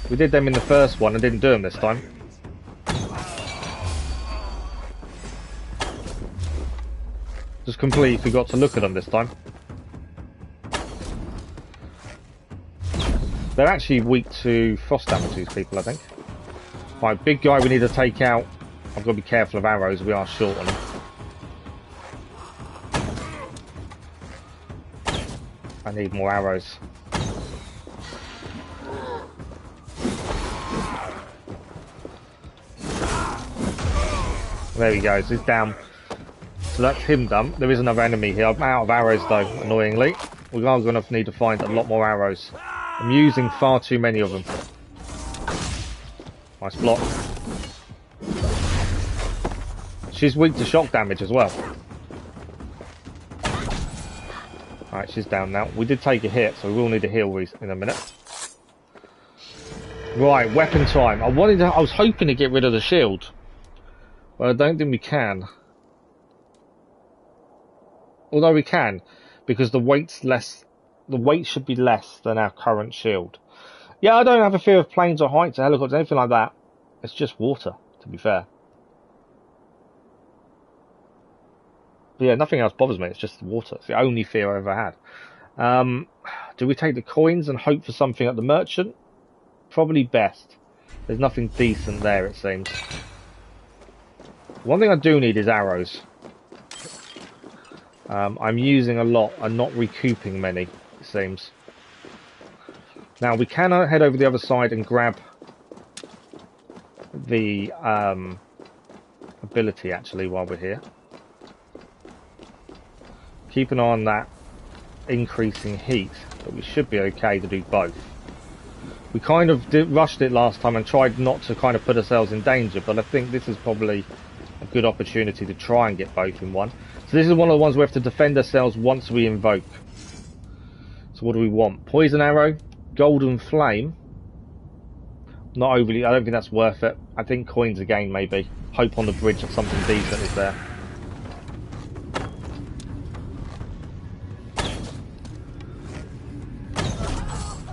We did them in the first one and didn't do them this time. Just completely forgot to look at them this time. They're actually weak to frost damage, these people, I think. Right, big guy we need to take out. I've got to be careful of arrows, we are short on them. I need more arrows. There he goes, he's down. So that's him done. There is another enemy here. I'm out of arrows though, annoyingly. We are going to need to find a lot more arrows. I'm using far too many of them. Nice block. She's weak to shock damage as well. Alright, she's down now. We did take a hit, so we will need a heal in a minute. Right, weapon time. I was hoping to get rid of the shield. But I don't think we can. Although we can, because the weight's less. The weight should be less than our current shield. Yeah, I don't have a fear of planes or heights or helicopters, anything like that. It's just water, to be fair. But yeah, nothing else bothers me. It's just water. It's the only fear I ever had. Do we take the coins and hope for something at the merchant? Probably best. There's nothing decent there, it seems. One thing I do need is arrows. I'm using a lot and not recouping many, it seems. Now we can head over the other side and grab the ability actually while we're here. Keep an eye on that increasing heat, but we should be okay to do both. We kind of rushed it last time and tried not to kind of put ourselves in danger, but I think this is probably a good opportunity to try and get both in one. So this is one of the ones we have to defend ourselves once we invoke. So what do we want? Poison arrow, golden flame. Not overly, I don't think that's worth it. I think coins again maybe. Hope on the bridge that something decent is there.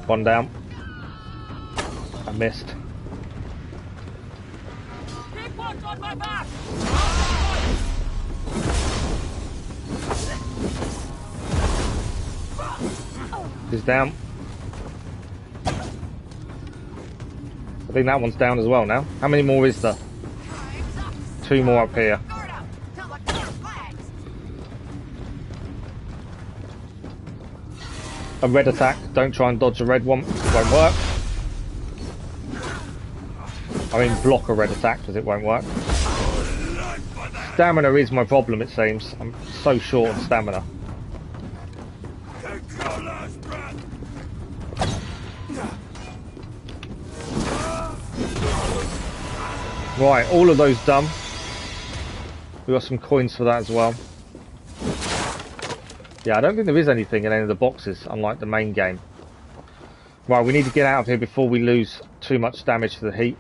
One down. I missed. Keep watch on my back! He's down. I think that one's down as well now. How many more is there? 2 more up here. A red attack. Don't try and dodge a red one. It won't work. I mean block a red attack because it won't work. Stamina is my problem, it seems. I'm so short on stamina. Right, all of those done. We got some coins for that as well. Yeah, I don't think there is anything in any of the boxes, unlike the main game. Right, we need to get out of here before we lose too much damage to the heat.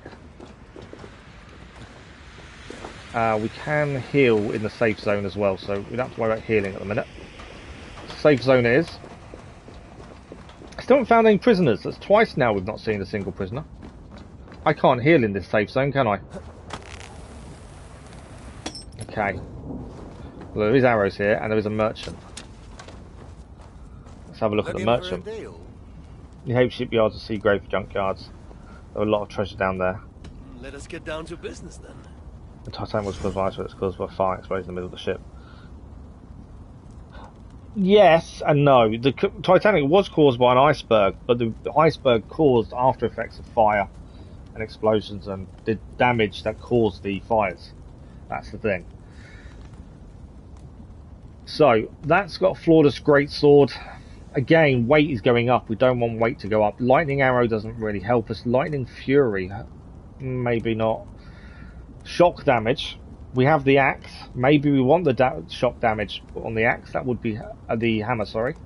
We can heal in the safe zone as well, so we don't have to worry about healing at the minute. Safe zone is. I still haven't found any prisoners. That's twice now we've not seen a single prisoner. I can't heal in this safe zone, can I? Okay. Well, there is arrows here, and there is a merchant. Let's have a look at the merchant. New Hope shipyards and Seagrave junkyards. There are a lot of treasure down there. Let us get down to business then. The Titanic was caused by it's caused by fire exploding in the middle of the ship. Yes and no. The Titanic was caused by an iceberg, but the iceberg caused after effects of fire and explosions and the damage that caused the fires. That's the thing. So that's got a flawless greatsword. Again, weight is going up. We don't want weight to go up. Lightning arrow doesn't really help us. Lightning fury, maybe not. Shock damage. We have the axe. Maybe we want the shock damage on the axe. That would be the hammer. Sorry.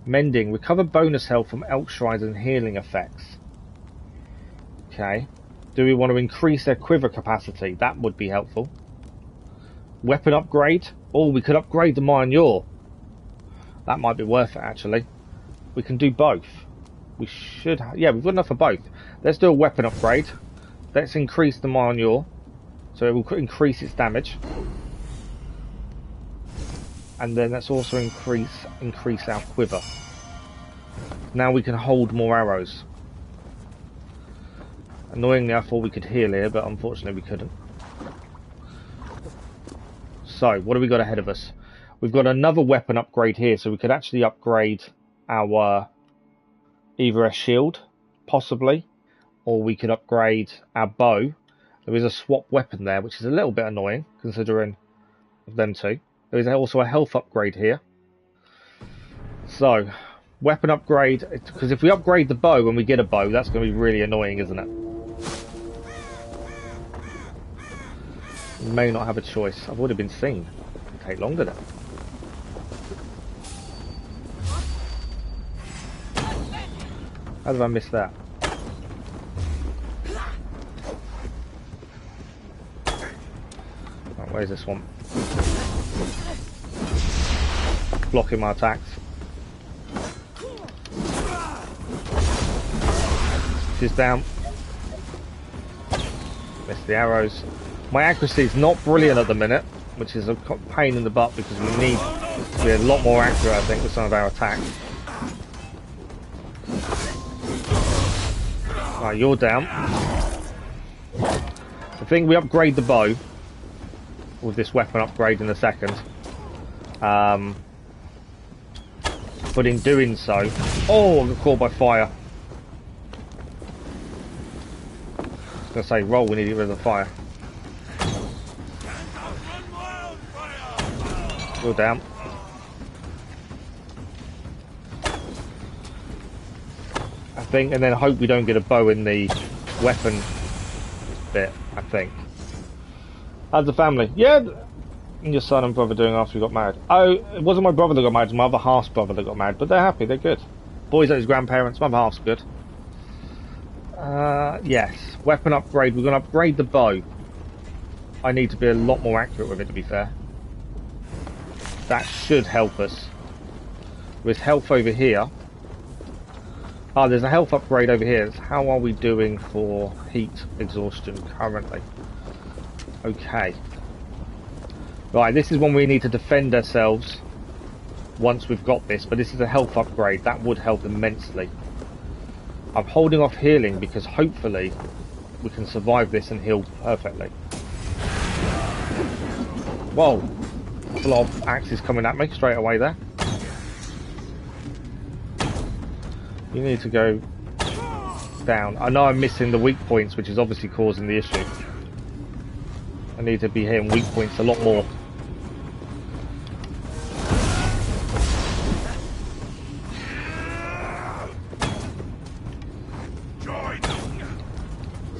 Mending. Recover bonus health from elk shrines and healing effects. Okay. Do we want to increase their quiver capacity? That would be helpful. Weapon upgrade. Oh, we could upgrade the Mine Yaw. That might be worth it, actually. we can do both. We should, yeah, we've got enough for both. Let's do a weapon upgrade. Let's increase the Marnior, so it will increase its damage. And then let's also increase our quiver. Now we can hold more arrows. Annoyingly, I thought we could heal here, but unfortunately we couldn't. So, what have we got ahead of us? We've got another weapon upgrade here, so we could actually upgrade our either a shield, possibly, or we could upgrade our bow. There is a swap weapon there, which is a little bit annoying, considering them two. There is also a health upgrade here. So, weapon upgrade, because if we upgrade the bow when we get a bow, that's going to be really annoying, isn't it? We may not have a choice. I've already been seen. It'll take longer then. How did I miss that? Right, where's this one? Blocking my attacks. She's down. Missed the arrows. My accuracy is not brilliant at the minute, which is a pain in the butt because we need to be a lot more accurate, I think, with some of our attacks. Right, you're down. I think we upgrade the bow with this weapon upgrade in a second. But in doing so... Oh, I got caught by fire. I was going to say, roll, we need to get rid of the fire. You're down. I think, and then hope we don't get a bow in the weapon bit, I think. How's the family? Yeah, and your son and brother doing after we got married? Oh, it wasn't my brother that got married, it was my other half's brother that got married, but they're happy, they're good. Boys at his grandparents, my other half's good. Yes, weapon upgrade, we're going to upgrade the bow. I need to be a lot more accurate with it, to be fair. That should help us. There's health over here. Ah, there's a health upgrade over here. How are we doing for heat exhaustion currently? Okay. Right, this is when we need to defend ourselves once we've got this, but this is a health upgrade. That would help immensely. I'm holding off healing because hopefully we can survive this and heal perfectly. Whoa. A lot of axes coming at me straight away there. You need to go down. I know I'm missing the weak points, which is obviously causing the issue. I need to be hitting weak points a lot more.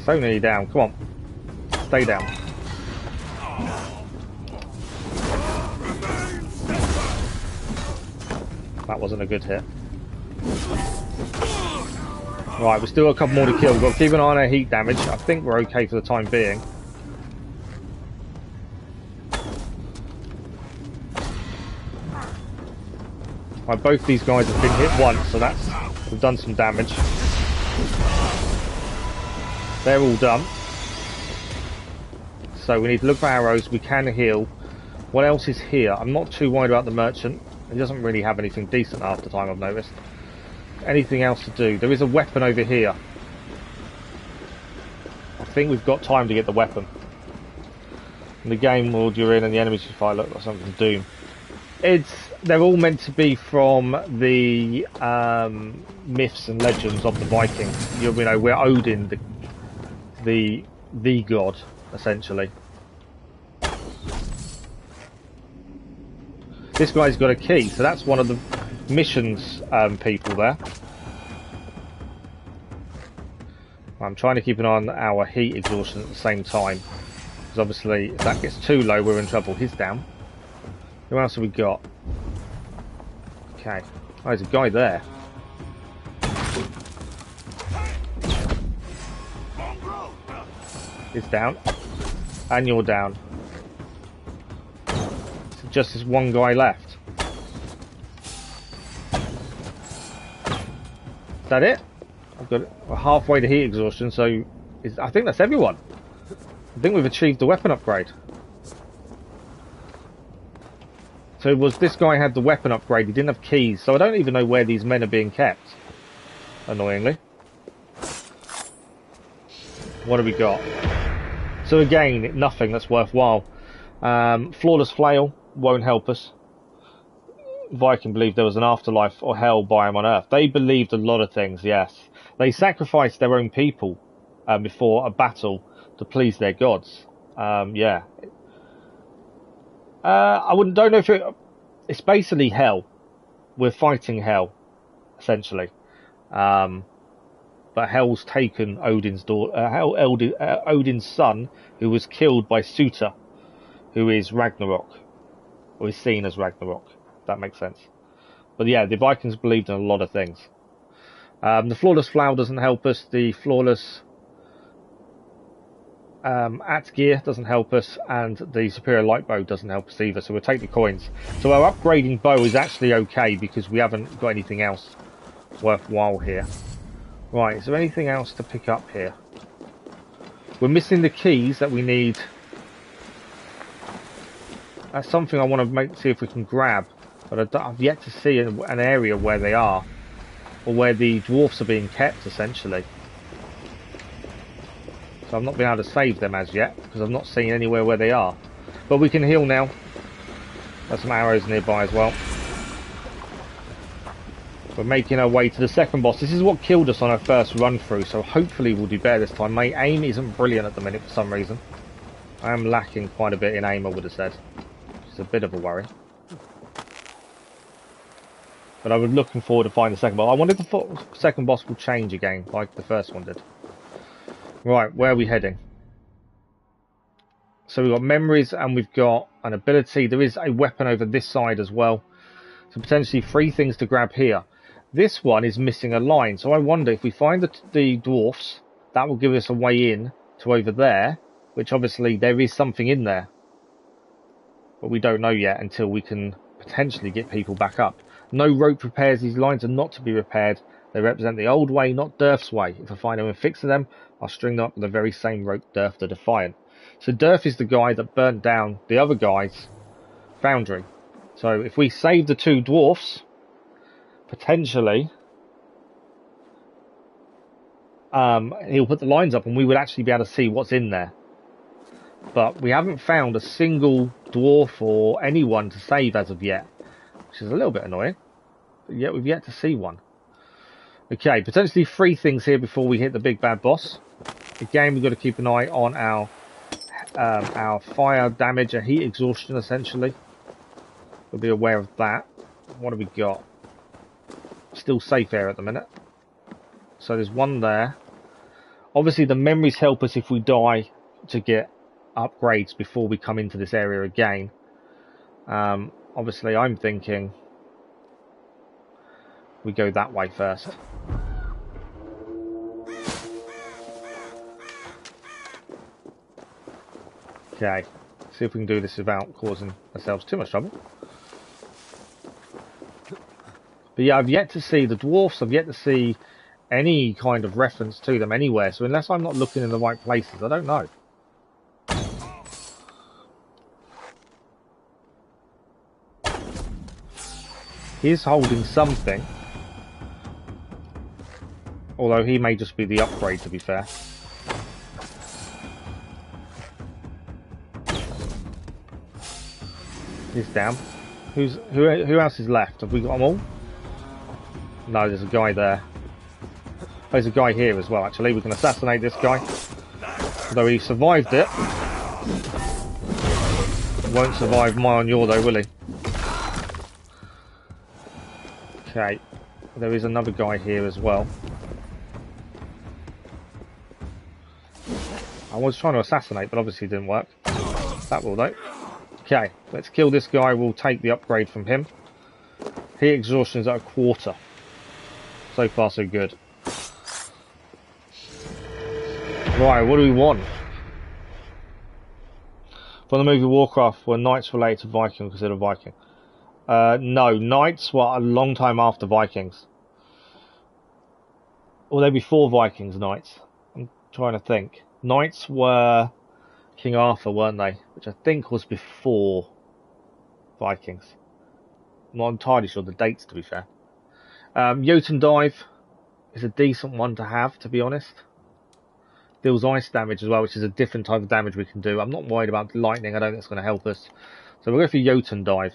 So nearly down. Come on. Stay down. That wasn't a good hit. Right, we've still got a couple more to kill. We've got to keep an eye on our heat damage. I think we're okay for the time being. Right, both these guys have been hit once, so that's... We've done some damage. They're all done. So we need to look for arrows. We can heal. What else is here? I'm not too worried about the merchant. He doesn't really have anything decent half the time, I've noticed. Anything else to do? There is a weapon over here. I think we've got time to get the weapon. In the game world you're in and the enemies you fight look like something from Doom. They're all meant to be from the myths and legends of the Vikings. You know, we're Odin, the god, essentially. This guy's got a key, so that's one of the missions people there. I'm trying to keep an eye on our heat exhaustion at the same time, because obviously if that gets too low we're in trouble. He's down. Who else have we got? Okay. Oh, there's a guy there. He's down. And you're down. So just this one guy left. that it? I've got we're halfway to heat exhaustion, so I think that's everyone. I think we've achieved the weapon upgrade. So was this guy had the weapon upgrade, he didn't have keys, so I don't even know where these men are being kept. Annoyingly. What have we got? So again, nothing that's worthwhile. Flawless flail won't help us. Viking believed there was an afterlife or hell biome on Earth. They believed a lot of things, yes. They sacrificed their own people before a battle to please their gods. Yeah. Don't know if it's basically hell. We're fighting hell, essentially. But hell's taken Odin's daughter, Odin's son, who was killed by Suta, who is Ragnarok, or is seen as Ragnarok. If that makes sense. But yeah, the Vikings believed in a lot of things. The flawless flower doesn't help us. The flawless Atgear doesn't help us, and the superior light bow doesn't help us either. So we'll take the coins. So our upgrading bow is actually okay because we haven't got anything else worthwhile here. Right, is there anything else to pick up here? We're missing the keys that we need. That's something I want to see if we can grab, but I've yet to see an area where they are, or where the dwarfs are being kept, essentially. So I've not been able to save them as yet, because I've not seen anywhere where they are. But we can heal now. There's some arrows nearby as well. We're making our way to the second boss. This is what killed us on our first run through, so hopefully we'll do better this time. My aim isn't brilliant at the minute for some reason. I am lacking quite a bit in aim, I would have said. It's a bit of a worry. But I was looking forward to finding the second boss. I wonder if the second boss will change again, like the first one did. Right, where are we heading? So we've got memories and we've got an ability. There is a weapon over this side as well. So potentially 3 things to grab here. This one is missing a line, so I wonder if we find the dwarfs, that will give us a way in to over there, which obviously there is something in there. But we don't know yet until we can potentially get people back up. No rope repairs. These lines are not to be repaired. They represent the old way, not Durf's way. If I find them and fix them, I'll string them up with the very same rope Durf the Defiant. So Durf is the guy that burnt down the other guy's foundry. So if we save the 2 dwarfs, potentially, he'll put the lines up and we would actually be able to see what's in there. But we haven't found a single dwarf or anyone to save as of yet, which is a little bit annoying. But yet we've yet to see one. Okay, potentially 3 things here before we hit the big bad boss. Again, we've got to keep an eye on our fire damage and heat exhaustion, essentially. We'll be aware of that. What have we got? Still safe air at the minute. So there's one there. Obviously the memories help us if we die to get upgrades before we come into this area again. Obviously I'm thinking we go that way first. Okay, see if we can do this without causing ourselves too much trouble. But yeah, I've yet to see the dwarfs, I've yet to see any kind of reference to them anywhere, so unless I'm not looking in the right places, I don't know. He's holding something. Although he may just be the upgrade, to be fair. He's down. Who else is left? Have we got them all? No, there's a guy there. There's a guy here as well, actually. We can assassinate this guy. Although he survived it. Won't survive mine on your though, will he? Okay. There is another guy here as well. I was trying to assassinate, but obviously it didn't work. That will though. Okay, let's kill this guy. We'll take the upgrade from him. Heat exhaustion is at 1/4. So far, so good. Right, what do we want? From the movie Warcraft, were knights related to Vikings considered Viking? No, knights were a long time after Vikings. Or they before Vikings knights? I'm trying to think. Knights were King Arthur, weren't they? Which I think was before Vikings. I'm not entirely sure the dates, to be fair. Jotun Dive is a decent one to have, to be honest. Deals ice damage as well, which is a different type of damage we can do. I'm not worried about lightning. I don't think it's going to help us. So we'll go for Jotun Dive.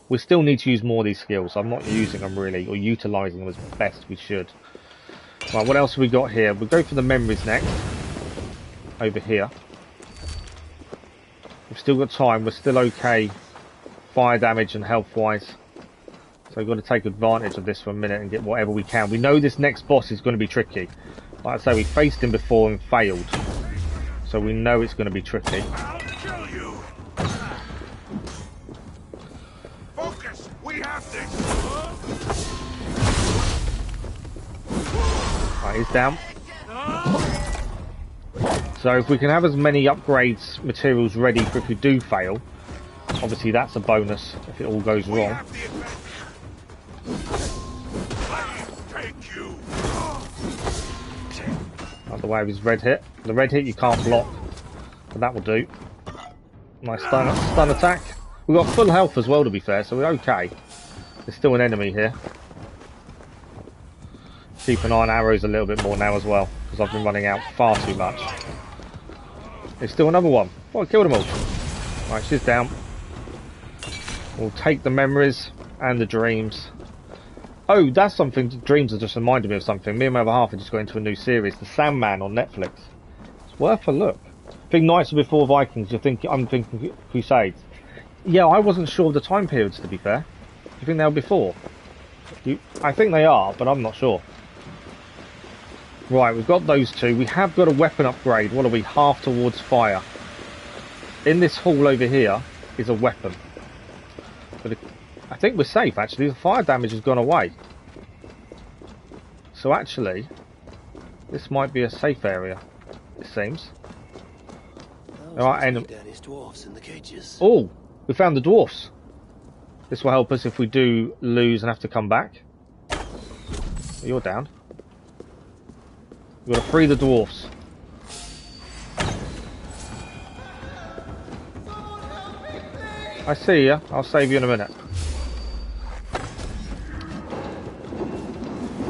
We still need to use more of these skills. I'm not using them really, or utilising them as best we should. Right, what else have we got here? We'll go for the memories next. Over here. We've still got time. We're still okay fire damage and health wise. So we've got to take advantage of this for a minute and get whatever we can. We know this next boss is going to be tricky. Like I say, we faced him before and failed. So we know it's going to be tricky. I'll kill you. Focus. We have this. Right, he's down. So if we can have as many upgrades materials ready for if we do fail, obviously that's a bonus if it all goes wrong. Take you. Out the way of his red hit. The red hit you can't block, but that will do. Nice stun attack. We've got full health as well, to be fair, so we're okay. There's still an enemy here. Keep an eye on arrows a little bit more now as well, because I've been running out far too much. There's still another one. Oh, I killed them all. Right, she's down. We'll take the memories and the dreams. Oh, that's something. Dreams have just reminded me of something. Me and my other half are just going to a new series, The Sandman on Netflix. It's worth a look. I think Knights are before Vikings. I'm thinking Crusades. Yeah, I wasn't sure of the time periods, to be fair. Do you think they were before? I think they are, but I'm not sure. Right, we've got those two. We have got a weapon upgrade. What are we? Half towards fire. In this hall over here is a weapon. But I think we're safe, actually. The fire damage has gone away. So actually, this might be a safe area, it seems. Alright, oh, we found the dwarfs. This will help us if we do lose and have to come back. You're down. We've got to free the dwarfs. I see ya. I'll save you in a minute.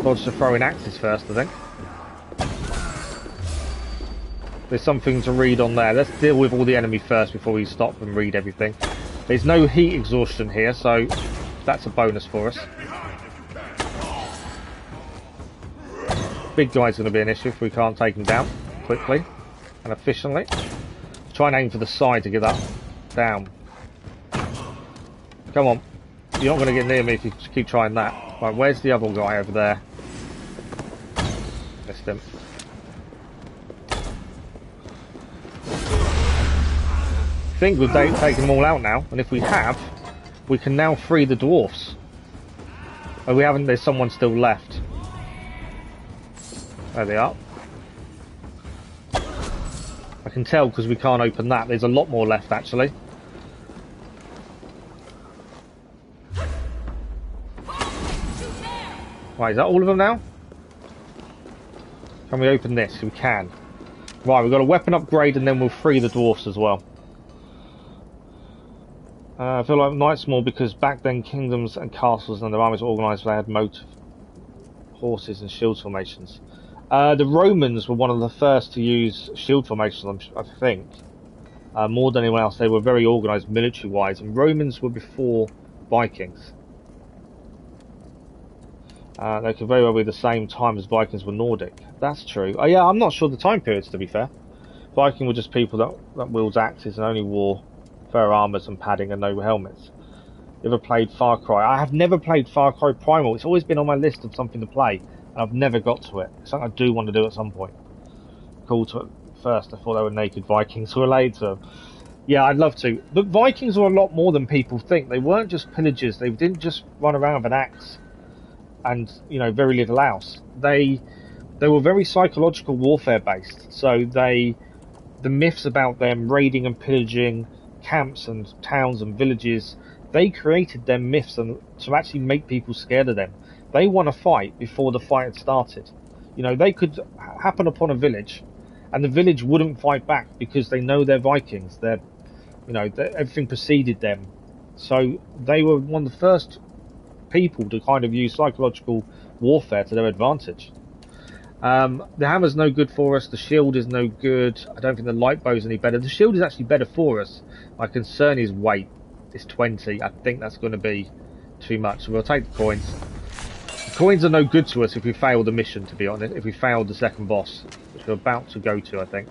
Dodge to throw in axes first, I think. There's something to read on there. Let's deal with all the enemy first before we stop and read everything. There's no heat exhaustion here, so that's a bonus for us. Big guy's going to be an issue if we can't take him down quickly and efficiently. Try and aim for the side to get that down. Come on. You're not going to get near me if you keep trying that. Right, where's the other guy over there? Missed him. I think we've taken them all out now, and if we have, we can now free the dwarfs. Oh, we haven't. There's someone still left. There they are. I can tell because we can't open that. There's a lot more left, actually. Right, is that all of them now? Can we open this? We can. Right, we've got a weapon upgrade and then we'll free the dwarfs as well. I feel like Knights more because back then kingdoms and castles and their armies were organised. They had motive horses and shield formations. The Romans were one of the first to use shield formations, I think. More than anyone else. They were very organised military-wise, and Romans were before Vikings. They could very well be the same time as Vikings were Nordic. That's true. Oh yeah, I'm not sure the time periods, to be fair. Viking were just people that wields axes and only wore fur armours and padding and no helmets. You ever played Far Cry? I have never played Far Cry Primal. It's always been on my list of something to play, and I've never got to it. It's something I do want to do at some point. Cool to it first. I thought they were naked Vikings related to them. Yeah, I'd love to. But Vikings were a lot more than people think. They weren't just pillagers. They didn't just run around with an axe and, you know, very little else. They were very psychological warfare based. So the myths about them raiding and pillaging camps and towns and villages, they created them myths and to actually make people scared of them. They won a fight before the fight had started. You know, they could happen upon a village, and the village wouldn't fight back because they know they're Vikings. They're, you know, everything preceded them, so they were one of the first people to kind of use psychological warfare to their advantage. The hammer's no good for us. The shield is no good. I don't think the light bow's any better. The shield is actually better for us. My concern is weight. It's 20. I think that's going to be too much. So we'll take the coins. The coins are no good to us if we fail the mission, to be honest. If we fail the second boss, which we're about to go to, I think.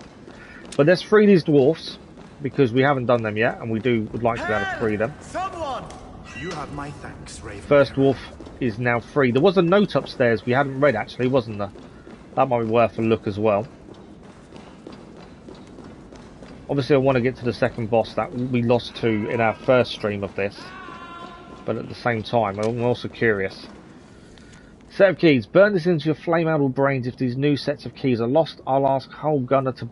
But let's free these dwarfs, because we haven't done them yet, and would like to be able to free them. Someone! You have my thanks, Raven. First dwarf is now free. There was a note upstairs we hadn't read, actually, wasn't there? That might be worth a look as well. Obviously, I want to get to the second boss that we lost to in our first stream of this. But at the same time, I'm also curious. Set of keys. Burn this into your flame-addled brains. If these new sets of keys are lost, I'll ask Hull Gunner to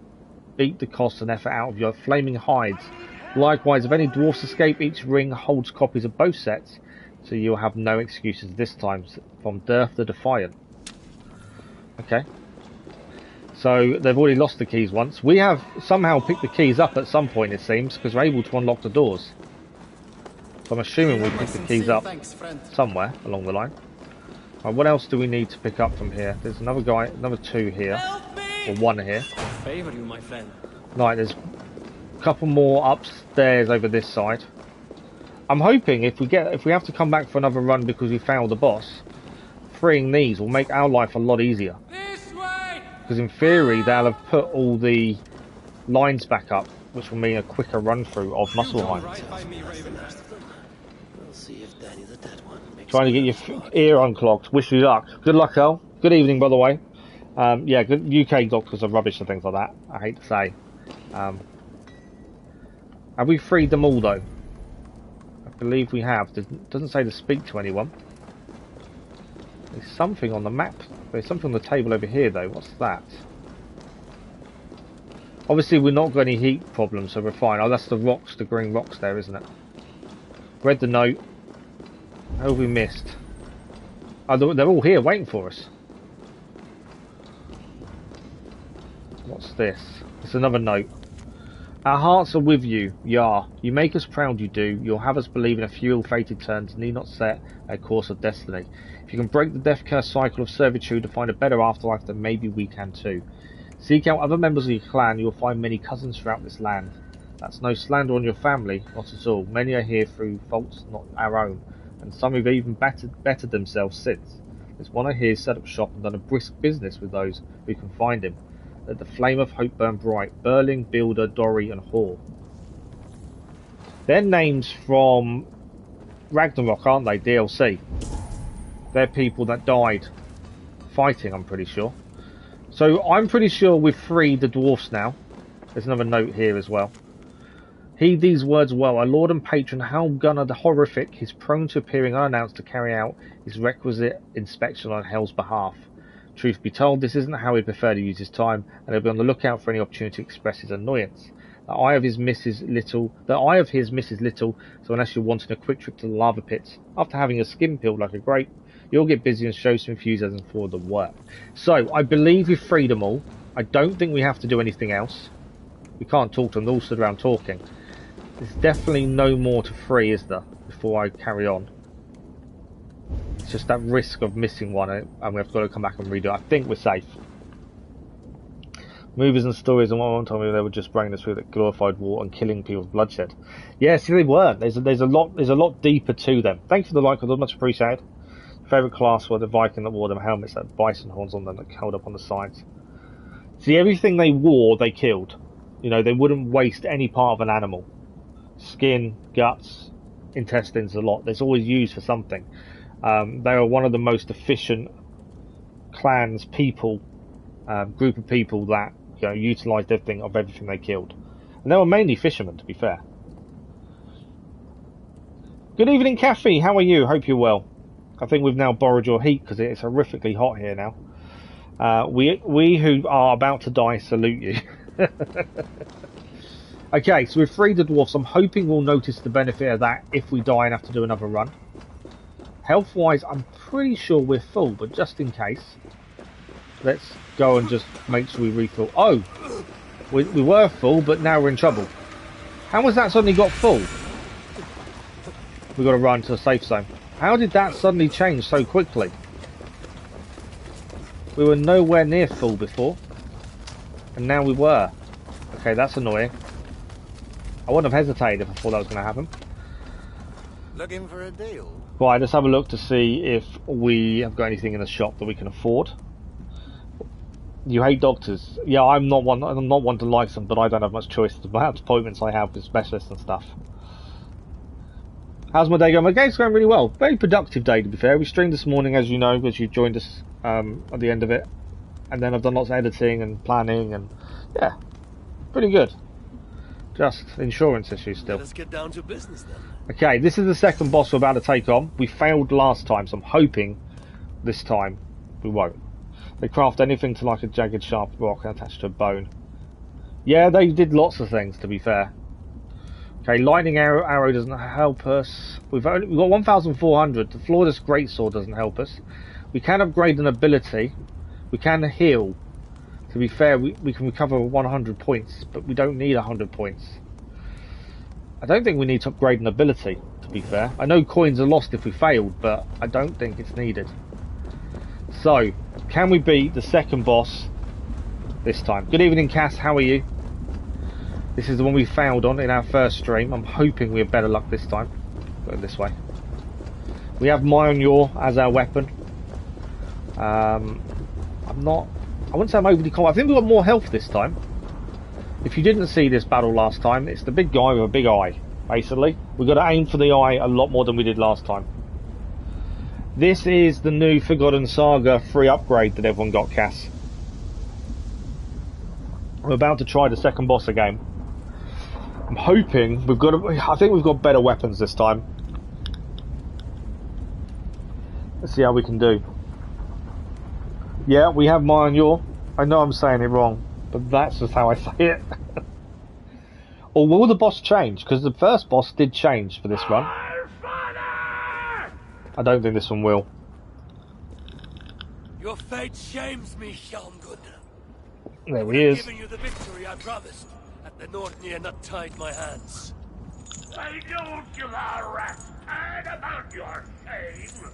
beat the cost and effort out of your flaming hides. Likewise, if any dwarfs escape, each ring holds copies of both sets, so you'll have no excuses this time. From Durf the Defiant. Okay. So they've already lost the keys once. We have somehow picked the keys up at some point, it seems, because we're able to unlock the doors. So I'm assuming we picked the keys up somewhere along the line. Right, what else do we need to pick up from here? There's another guy, another two here, or one here. Favor you, my friend. Right, there's a couple more upstairs over this side. I'm hoping if we have to come back for another run because we failed the boss, freeing these will make our life a lot easier. Because in theory they'll have put all the lines back up, which will mean a quicker run through of Muspelheim. Trying to get your ear unclogged. Wish you luck. Good luck, Al. Good evening, by the way. Yeah, good. UK doctors are rubbish and things like that. I hate to say. Have we freed them all though? I believe we have. It doesn't say to speak to anyone. There's something on the map. There's something on the table over here though. What's that? Obviously we're not got any heat problems, so we're fine. Oh, that's the rocks, the green rocks there, isn't it? Read the note. How have we missed? Oh, they're all here waiting for us. What's this? It's another note. Our hearts are with you, Yar. You make us proud, you do. You'll have us believe in a few ill-fated turns, need not set a course of destiny. If you can break the death-curse cycle of servitude to find a better afterlife, then maybe we can too. Seek out other members of your clan, you will find many cousins throughout this land. That's no slander on your family, not at all. Many are here through faults not our own, and some have even bettered themselves since. There's one I hear set up shop and done a brisk business with those who can find him. Let the flame of hope burn bright. Burling, Builder, Dory, and Hor. They're names from Ragnarok, aren't they? DLC. They're people that died fighting, I'm pretty sure. So I'm pretty sure we've freed the dwarfs now. There's another note here as well. Heed these words well. Our lord and patron Helm Gunner the Horrific is prone to appearing unannounced to carry out his requisite inspection on Hell's behalf. Truth be told, this isn't how he'd prefer to use his time, and he'll be on the lookout for any opportunity to express his annoyance. The eye of his misses little, so unless you're wanting a quick trip to the lava pits, after having a skin peeled like a grape, you'll get busy and show some enthusiasm for the work. So, I believe we've freed them all. I don't think we have to do anything else. We can't talk to them, they're all stood around talking. There's definitely no more to free, is there, before I carry on. It's just that risk of missing one, and we've got to come back and redo it. I think we're safe. Movies and stories, and one told me they were just bringing us through that glorified war and killing people with bloodshed. Yeah, see, they weren't. There's a lot deeper to them. Thanks for the like, I much appreciated. Favourite class were the Viking that wore them helmets that had bison horns on them that held up on the sides. See, everything they wore, they killed. You know, they wouldn't waste any part of an animal. Skin, guts, intestines, a lot. It's always used for something. They are one of the most efficient clans, people, group of people that utilised everything they killed. And they were mainly fishermen, to be fair. Good evening, Kathy. How are you? Hope you're well. I think we've now borrowed your heat because it's horrifically hot here now. We who are about to die salute you. Okay, so we've freed the dwarfs. I'm hoping we'll notice the benefit of that if we die and have to do another run. Health-wise, I'm pretty sure we're full, but just in case. Let's go and just make sure we refill. Oh! We were full, but now we're in trouble. How was that suddenly got full? We've got to run to a safe zone. How did that suddenly change so quickly? We were nowhere near full before. And now we were. Okay, that's annoying. I wouldn't have hesitated if I thought that was going to happen. Looking for a deal? Right, let's have a look to see if we have got anything in the shop that we can afford. You hate doctors. Yeah, I'm not one to like them, but I don't have much choice about appointments I have with specialists and stuff. How's my day going? My day's going really well. Very productive day, to be fair. We streamed this morning, as you know, because you joined us at the end of it. And then I've done lots of editing and planning, and yeah, pretty good. Just insurance issues still. Let's get down to business then. Okay, this is the second boss we're about to take on. We failed last time, so I'm hoping this time we won't. They craft anything to like a jagged, sharp rock attached to a bone. Yeah, they did lots of things, to be fair. Okay, lightning arrow doesn't help us. We've got 1,400. The flawless greatsword doesn't help us. We can upgrade an ability. We can heal. To be fair, we can recover 100 points, but we don't need 100 points. I don't think we need to upgrade an ability, to be fair. I know coins are lost if we failed, but I don't think it's needed. So, can we beat the second boss this time? Good evening, Cass. How are you? This is the one we failed on in our first stream. I'm hoping we have better luck this time. Go this way. We have Mjolnir as our weapon. I wouldn't say I'm overly confident. I think we've got more health this time. If you didn't see this battle last time, it's the big guy with a big eye, basically. We've got to aim for the eye a lot more than we did last time. This is the new Forgotten Saga free upgrade that everyone got, Cass. We're about to try the second boss again. I'm hoping I think we've got better weapons this time. Let's see how we can do. Yeah, we have Mjolnir. I know I'm saying it wrong, but that's just how I say it. Or will the boss change? Because the first boss did change for this run. I don't think this one will. Your fate shames me, Hjalmgun. There he is. Giving you the victory I promised, at the Nordnir not tied my hands. I don't give a rat's head about your shame.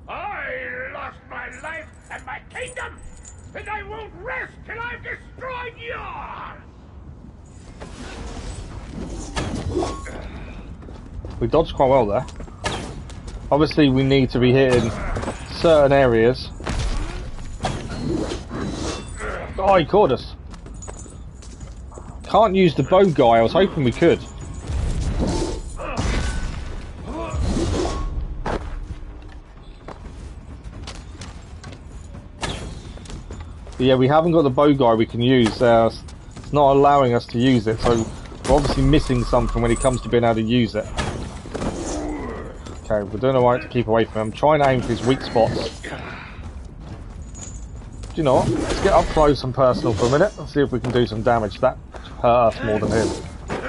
I lost my life and my kingdom, and I won't rest till I've destroyed yours! We dodged quite well there. Obviously we need to be hitting certain areas. Oh, he caught us. Can't use the bow guy, I was hoping we could. But yeah, we haven't got the bow guy we can use. It's not allowing us to use it, so we're obviously missing something when it comes to being able to use it. Okay, we're doing alright to keep away from him. I'm trying to aim for his weak spots. Do you know what? Let's get up close and personal for a minute and see if we can do some damage. That hurt us more than him.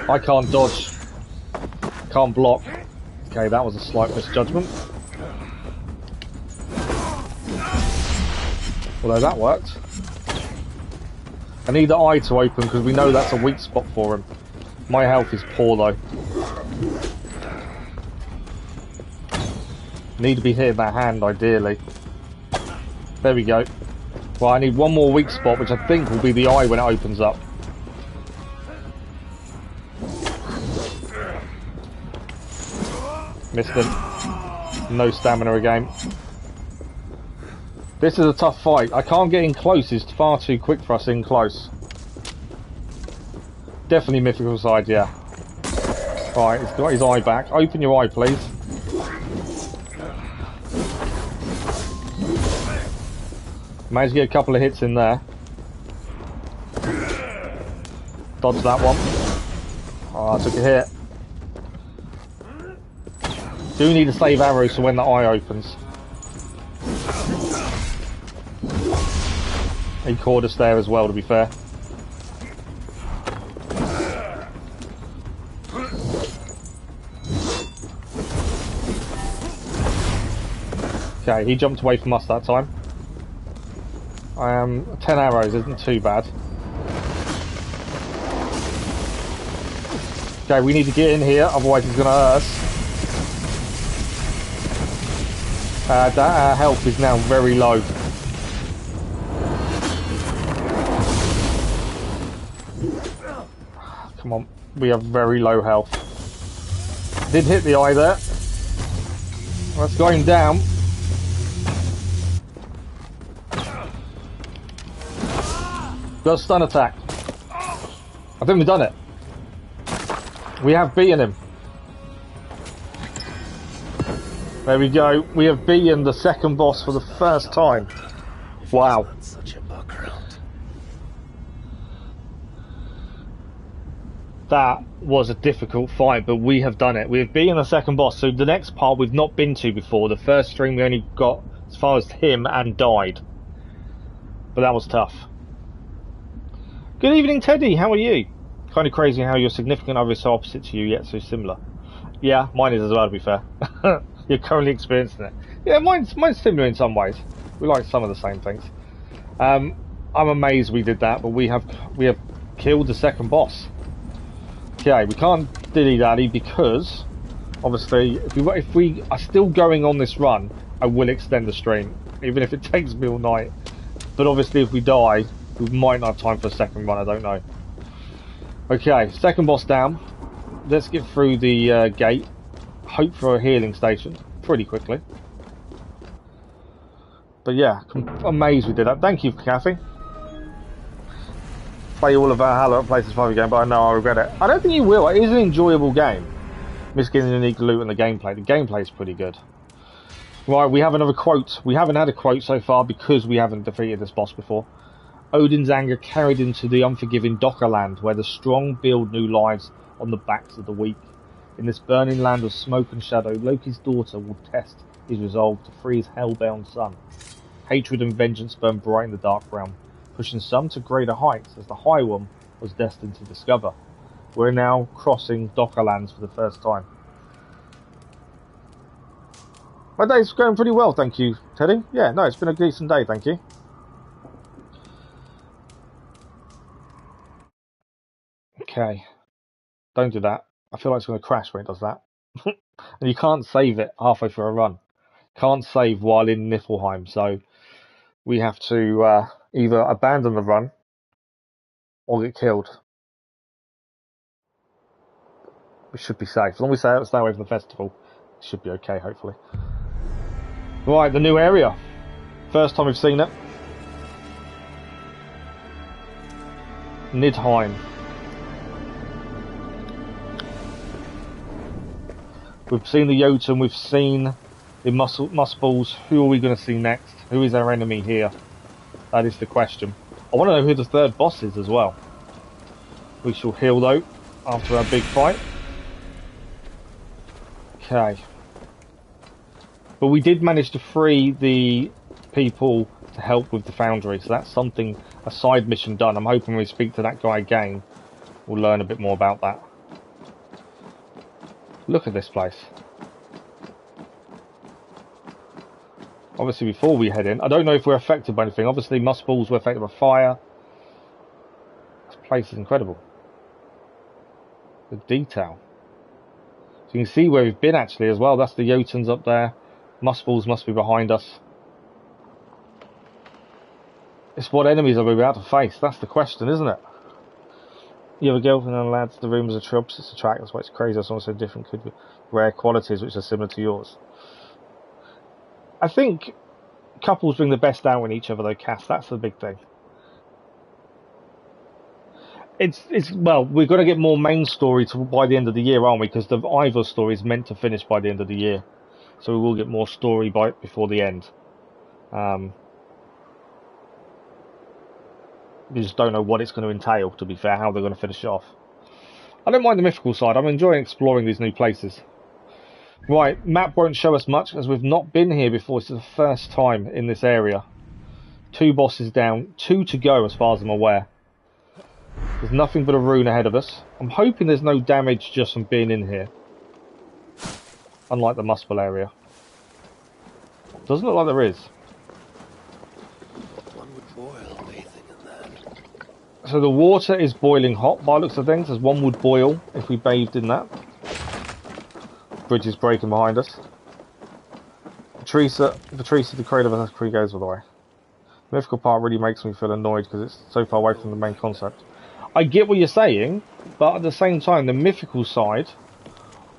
I can't dodge. Can't block. Okay, that was a slight misjudgment. Although that worked. I need the eye to open because we know that's a weak spot for him. My health is poor though. Need to be hitting that hand ideally. There we go. Well, I need one more weak spot, which I think will be the eye when it opens up. Missed him. No stamina again. This is a tough fight. I can't get in close. It's far too quick for us in close. Definitely mythical side, yeah. Alright, he's got his eye back. Open your eye, please. Managed to get a couple of hits in there. Dodge that one. Oh, I took a hit. Do need to save arrows for when the eye opens. He caught us there as well, to be fair. Okay, he jumped away from us that time. I am 10 arrows, isn't too bad. Okay, we need to get in here, otherwise he's going to hurt us. That health is now very low. Come on, we have very low health. Did hit the eye there. Let's go him down. Got a stun attack. I think we've done it. We have beaten him. There we go. We have beaten the second boss for the first time. Wow. Such a background. That was a difficult fight, but we have done it. We have beaten the second boss. So the next part we've not been to before. The first stream we only got as far as him and died. But that was tough. Good evening, Teddy. How are you? Kind of crazy how your significant other is so opposite to you, yet so similar. Yeah, mine is as well, to be fair. You're currently experiencing it. Yeah, mine's similar in some ways. We like some of the same things. I'm amazed we did that, but we have killed the second boss. Okay, we can't dilly-dally because obviously if we are still going on this run, I will extend the stream, even if it takes me all night. But obviously if we die, we might not have time for a second run, I don't know. Okay, second boss down. Let's get through the gate. Hope for a healing station pretty quickly. But yeah, I'm amazed we did that. Thank you, Kathy. Play all of Valhalla at PlayStation 5 again, but I know I regret it. I don't think you will. It is an enjoyable game. Miss getting unique loot and the gameplay. The gameplay is pretty good. Right, we have another quote. We haven't had a quote so far because we haven't defeated this boss before. Odin's anger carried into the unforgiving Dockerland, where the strong build new lives on the backs of the weak. In this burning land of smoke and shadow, Loki's daughter will test his resolve to free his hell-bound son. Hatred and vengeance burn bright in the dark realm, pushing some to greater heights as the High One was destined to discover. We're now crossing Dockerlands for the first time. My day's going pretty well, thank you, Teddy. Yeah, no, it's been a decent day, thank you. Okay, don't do that. I feel like it's going to crash when it does that. And you can't save it halfway through a run. Can't save while in Niflheim, so we have to either abandon the run or get killed. We should be safe. As long as we stay away from the festival, it should be okay, hopefully. Right, the new area. First time we've seen it. Nidheim. We've seen the Jotun, we've seen the Mussballs. Who are we going to see next? Who is our enemy here? That is the question. I want to know who the third boss is as well. We shall heal though, after our big fight. Okay. But we did manage to free the people to help with the foundry, so that's something, a side mission done. I'm hoping we speak to that guy again. We'll learn a bit more about that. Look at this place. Obviously before we head in, I don't know if we're affected by anything. Obviously Mussballs were affected by fire. This place is incredible. The detail. So you can see where we've been actually as well. That's the Jotuns up there. Mussballs must be behind us. It's what enemies are we about to face? That's the question, isn't it? You have a girlfriend and lads, the room is a trip, it's a track, that's why it's crazy, it's also different, could be rare qualities which are similar to yours. I think couples bring the best out in each other though, Cass, that's the big thing. It's well, we've got to get more main story by the end of the year, aren't we? Because the Ivor story is meant to finish by the end of the year. So we will get more story before the end. We just don't know what it's going to entail, to be fair, how they're going to finish it off. I don't mind the mythical side. I'm enjoying exploring these new places. Right, map won't show us much, as we've not been here before. This is the first time in this area. 2 bosses down, 2 to go as far as I'm aware. There's nothing but a rune ahead of us. I'm hoping there's no damage just from being in here. Unlike the Muspel area. Doesn't look like there is. What one would So the water is boiling hot by the looks of things, as one would boil if we bathed in that. Bridge is breaking behind us. Patricia, the creator of sCreed goes all the way. The mythical part really makes me feel annoyed because it's so far away from the main concept. I get what you're saying, but at the same time, the mythical side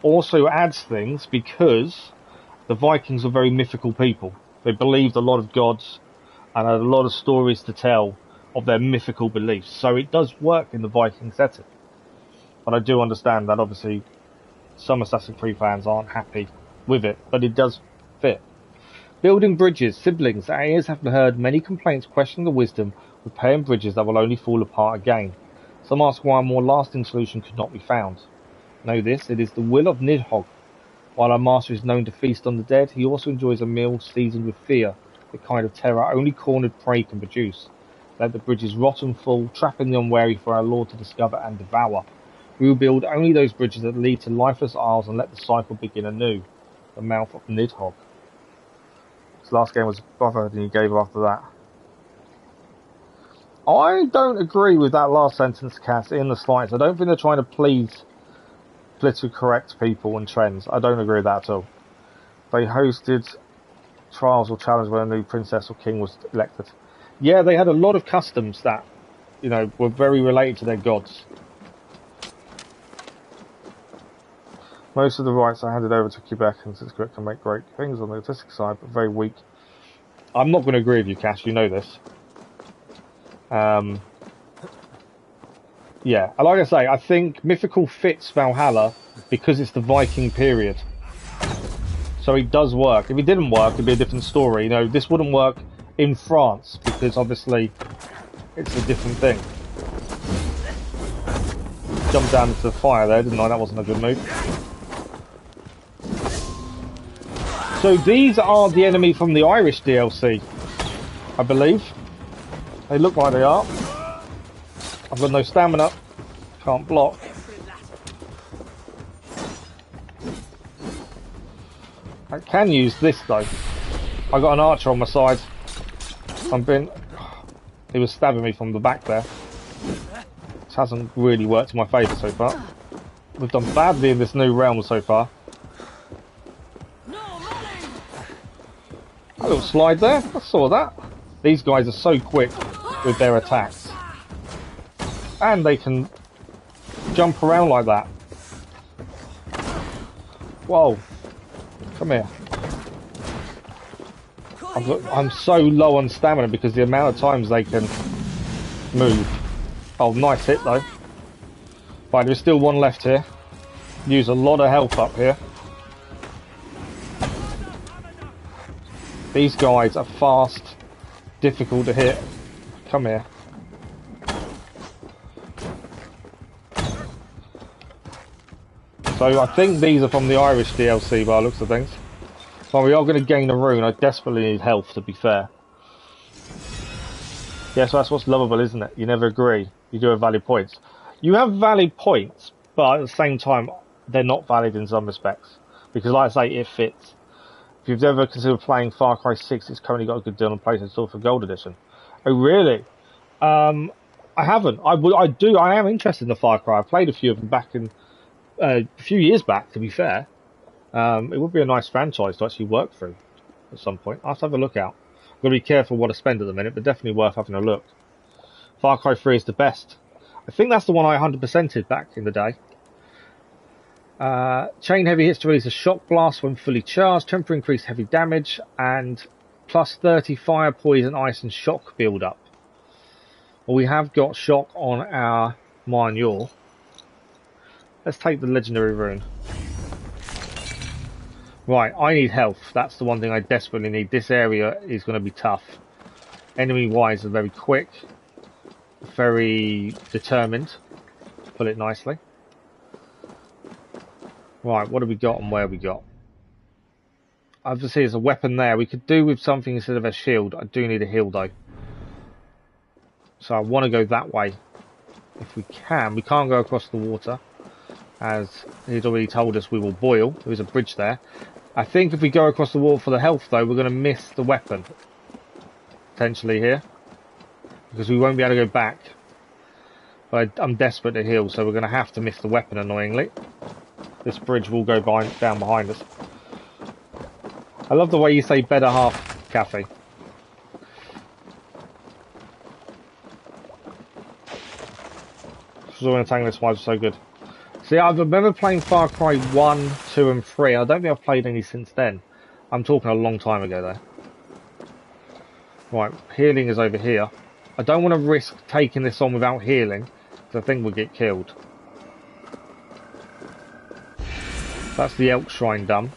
also adds things because the Vikings are very mythical people. They believed a lot of gods and had a lot of stories to tell of their mythical beliefs. So it does work in the Viking setting. But I do understand that obviously some Assassin's Creed fans aren't happy with it, but it does fit. Building bridges. Siblings. AIs have heard many complaints questioning the wisdom of repairing bridges that will only fall apart again. Some ask why a more lasting solution could not be found. Know this, it is the will of Nidhogg. While our master is known to feast on the dead, he also enjoys a meal seasoned with fear, the kind of terror only cornered prey can produce. Let the bridges rot and fall, trapping the unwary for our lord to discover and devour. We will build only those bridges that lead to lifeless isles and let the cycle begin anew. The mouth of Nidhogg. His last game was Brotherhood and he gave up after that. I don't agree with that last sentence, Cass, in the slightest. I don't think they're trying to please politically correct people and trends. I don't agree with that at all. They hosted trials or challenges when a new princess or king was elected. Yeah, they had a lot of customs that, you know, were very related to their gods. Most of the rights are handed over to Quebec, and sCreed can make great things on the artistic side, but very weak. I'm not going to agree with you, Cash. You know this. Yeah, like I say, I think Mythical fits Valhalla because it's the Viking period. So it does work. If it didn't work, it'd be a different story. You know, this wouldn't work in France because obviously it's a different thing. Jumped down into the fire there, didn't I? That wasn't a good move. So these are the enemy from the Irish DLC, I believe. They look like they are. I've got no stamina. Can't block. I can use this though. I got an archer on my side. He was stabbing me from the back there. This hasn't really worked in my favour so far. We've done badly in this new realm so far. A little slide there. I saw that. These guys are so quick with their attacks. And they can jump around like that. Whoa. Come here. I'm so low on stamina because the amount of times they can move. Oh, nice hit though. Right, there's still one left here. Use a lot of health up here. These guys are fast, difficult to hit. Come here. So I think these are from the Irish DLC by the looks of things. Well, we are going to gain a rune. I desperately need health, to be fair. Yeah, so that's what's lovable, isn't it? You never agree. You do have valid points. You have valid points, but at the same time, they're not valid in some respects. Because, like I say, it fits. If you've ever considered playing Far Cry 6, it's currently got a good deal on PlayStation Store for Gold Edition. Oh, really? I haven't. I am interested in the Far Cry. I played a few of them back in... a few years back, to be fair. It would be a nice franchise to actually work through at some point. I'll have to have a look out. I've got to be careful what I spend at the minute, but definitely worth having a look. Far Cry 3 is the best. I think that's the one I 100%ed back in the day. Chain heavy hits to release a shock blast when fully charged, temporary increased heavy damage, and plus 30 fire, poison, ice, and shock build up. Well, we have got shock on our Mine. Let's take the legendary rune. Right, I need health. That's the one thing I desperately need. This area is going to be tough. Enemy-wise, they're very quick. Very determined. To put it nicely. Right, what have we got and where have we got? Obviously, there's a weapon there. We could do with something instead of a shield. I do need a heal, though. So I want to go that way. If we can. We can't go across the water. As he's already told us, we will boil. There is a bridge there. I think if we go across the water for the health, though, we're going to miss the weapon. Potentially here. Because we won't be able to go back. But I'm desperate to heal, so we're going to have to miss the weapon, annoyingly. This bridge will go down behind us. I love the way you say better half, Kathy. This was so good. See, I remember playing Far Cry 1, 2 and 3. I don't think I've played any since then. I'm talking a long time ago though. Right, healing is over here. I don't want to risk taking this on without healing, because I think we'll get killed. That's the Elk Shrine done.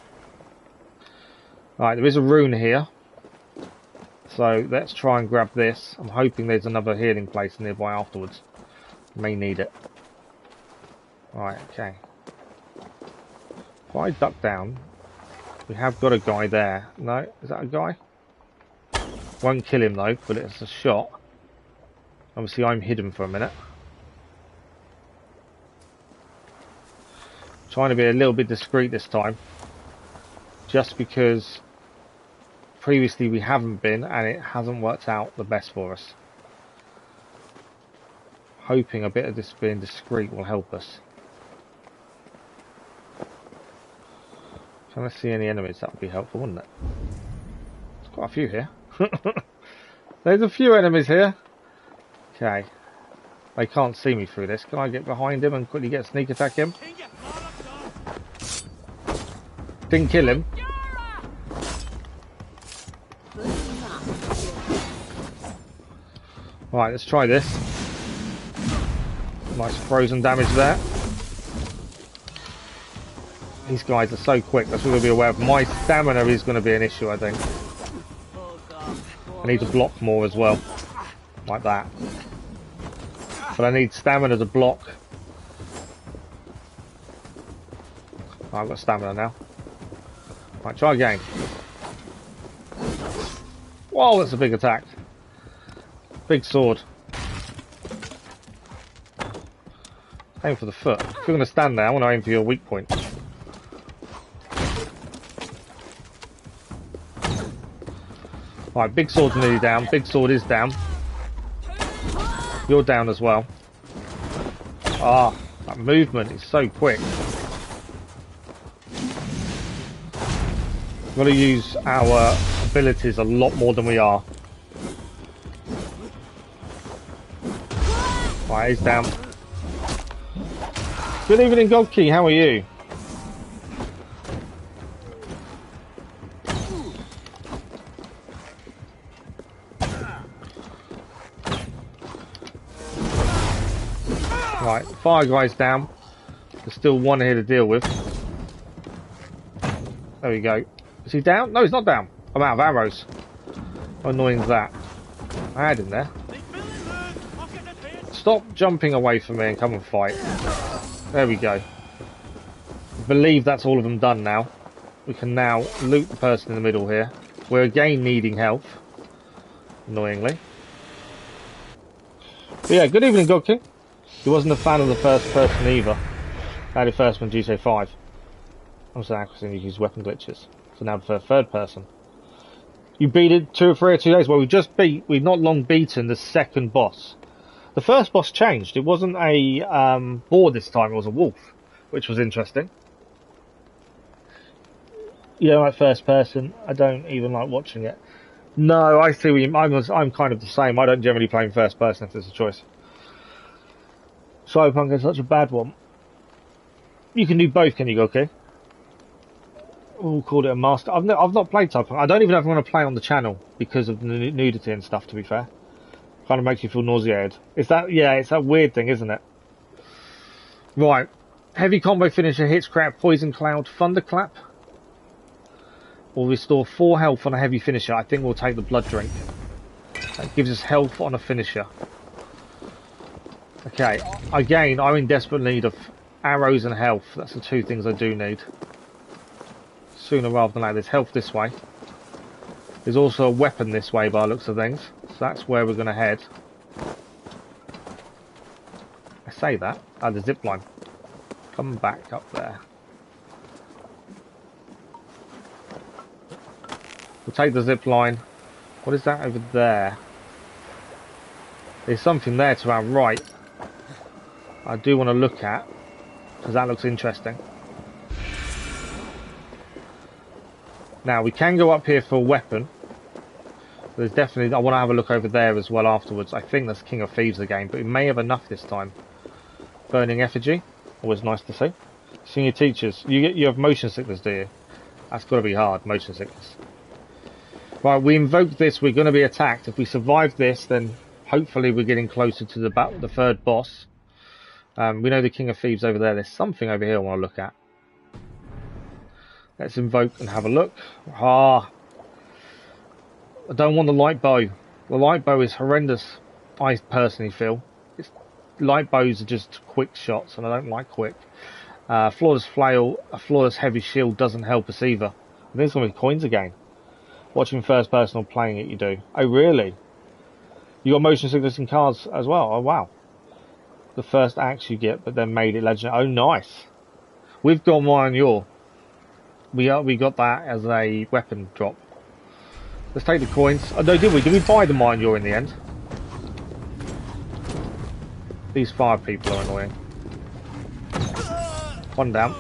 Right, there is a rune here. So let's try and grab this. I'm hoping there's another healing place nearby afterwards. May need it. Right, okay. If I duck down, we have got a guy there. No, is that a guy? Won't kill him though, but it's a shot. Obviously I'm hidden for a minute. Trying to be a little bit discreet this time. Just because previously we haven't been and it hasn't worked out the best for us. Hoping a bit of this being discreet will help us. Trying to see any enemies, that would be helpful, wouldn't it? There's quite a few here. There's a few enemies here. Okay. They can't see me through this. Can I get behind him and quickly get a sneak attack him? Didn't kill him. Right, let's try this. Nice frozen damage there. These guys are so quick, that's what we'll be aware of. My stamina is going to be an issue, I think. I need to block more as well. Like that. But I need stamina to block. Oh, I've got stamina now. Right, try again. Whoa, that's a big attack. Big sword. Aim for the foot. If you're going to stand there, I want to aim for your weak point. Right, big sword's nearly down. Big sword is down. You're down as well. Ah, that movement is so quick. We've got to use our abilities a lot more than we are. Right, he's down. Good evening, Godkey. How are you? Right, fire guy's down. There's still one here to deal with. There we go. Is he down? No, he's not down. I'm out of arrows. How annoying is that? I had him there. Stop jumping away from me and come and fight. There we go. I believe that's all of them done now. We can now loot the person in the middle here. We're again needing health. Annoyingly. But yeah, good evening, God King. He wasn't a fan of the first person either. I had it first one GTA 5. I'm saying I use weapon glitches. So now I prefer third person. You beat it 2 or 3 or 2 days. Well, we've not long beaten the second boss. The first boss changed. It wasn't a boar this time, it was a wolf, which was interesting. You don't like first person? I don't even like watching it. No, I see what you mean. I'm kind of the same. I don't generally play in first person if there's a choice. Cyberpunk is such a bad one. You can do both, can you, okay? We'll call it a master. I've not played Cyberpunk. I don't even know if I want to play on the channel because of the nudity and stuff, to be fair. Kind of makes you feel nauseated. It's that weird thing, isn't it? Right. Heavy combo finisher hits crap, poison cloud, thunderclap. Will restore 4 health on a heavy finisher. I think we'll take the blood drink. That gives us health on a finisher. Okay, again, I'm in desperate need of arrows and health. That's the 2 things I do need. Sooner rather than later. There's health this way. There's also a weapon this way by the looks of things. So that's where we're going to head. I say that. Ah, the zip line. Come back up there. We'll take the zip line. What is that over there? There's something there to our right. I do want to look at, because that looks interesting. Now we can go up here for a weapon. There's definitely, I want to have a look over there as well afterwards. I think that's King of Thieves again, but we may have enough this time. Burning effigy, always nice to see. Senior teachers, you have motion sickness, do you? That's got to be hard, motion sickness. Right, we invoke this, we're going to be attacked. If we survive this, then hopefully we're getting closer to the third boss. We know the King of Thieves over there. There's something over here I want to look at. Let's invoke and have a look. Ah, I don't want the light bow. The light bow is horrendous, I personally feel. Light bows are just quick shots, and I don't like quick. Flawless flail, a flawless heavy shield doesn't help us either. I think it's going to be coins again. Watching first person or playing it, you do. Oh, really? You got motion sickness in cards as well? Oh, wow. The first axe you get, but then made it legendary. Oh, nice. We've got Mine Yor. We got that as a weapon drop. Let's take the coins. Oh, no, did we? Did we buy the Mine Yor in the end? These fire people are annoying. One down.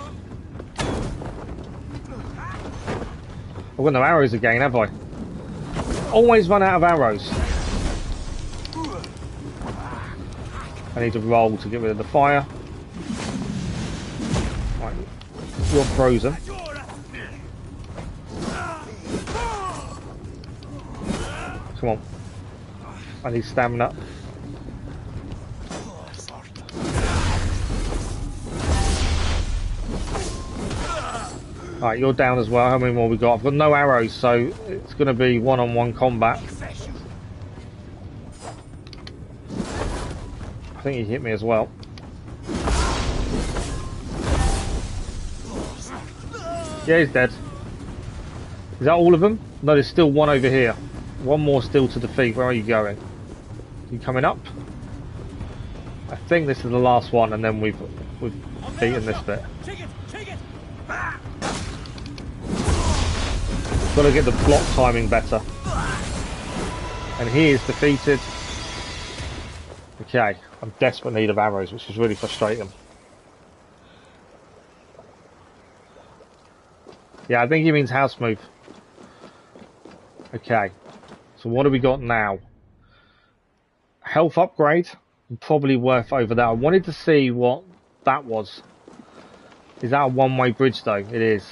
I've got no arrows again, have I? Always run out of arrows. I need to roll to get rid of the fire. Right, you're frozen. Come on. I need stamina. Alright, you're down as well. How many more we got? I've got no arrows, so it's going to be one-on-one combat. I think he hit me as well. Yeah, he's dead. Is that all of them? No, there's still one over here. One more still to defeat. Where are you going? You coming up? I think this is the last one, and then we've beaten this bit. Got to get the block timing better. And he is defeated. Okay, I'm desperate need of arrows, which is really frustrating. Yeah, I think he means house move. Okay, so what do we got now? Health upgrade, probably worth over that. I wanted to see what that was. Is that a one-way bridge though? It is.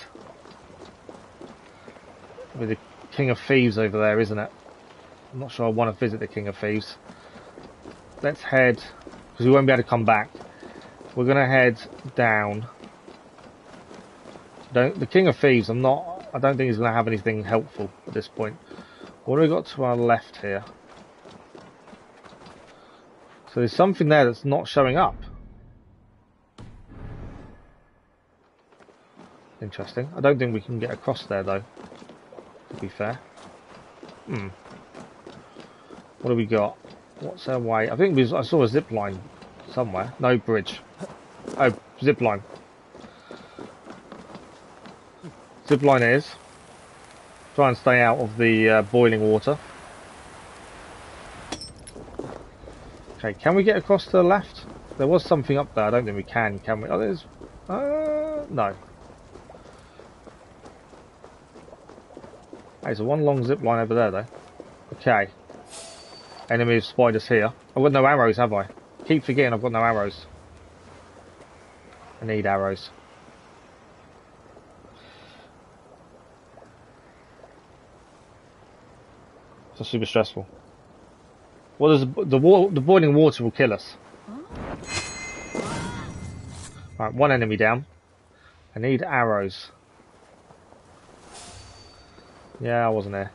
With the King of Thieves over there, isn't it? I'm not sure I want to visit the King of Thieves. Let's head, because we won't be able to come back. We're going to head down. The King of Thieves, I don't think he's going to have anything helpful at this point. What do we got to our left here? So there's something there that's not showing up. Interesting. I don't think we can get across there though, to be fair. What do we got? What's our way? I think I saw a zip line somewhere. No bridge. Oh, zip line. Zip line is. Try and stay out of the boiling water. Okay, can we get across to the left? There was something up there. I don't think we can we? Oh, there's... no. There's a one long zip line over there, though. Okay. Enemy have spied us here. I've got no arrows, have I? Keep forgetting I've got no arrows. I need arrows. It's super stressful. Well, the boiling water will kill us. Right, one enemy down. I need arrows. Yeah, I wasn't there.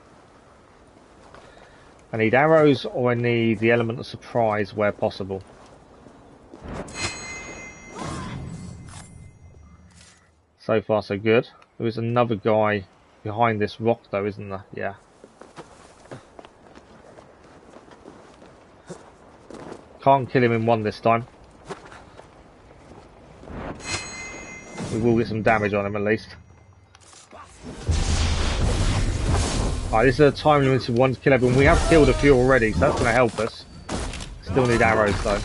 I need arrows, or I need the element of surprise where possible. So far, so good. There is another guy behind this rock, though, isn't there? Yeah. Can't kill him in one this time. We will get some damage on him at least. Alright, this is a time limited one to kill everyone. We have killed a few already, so that's going to help us. Still need arrows though.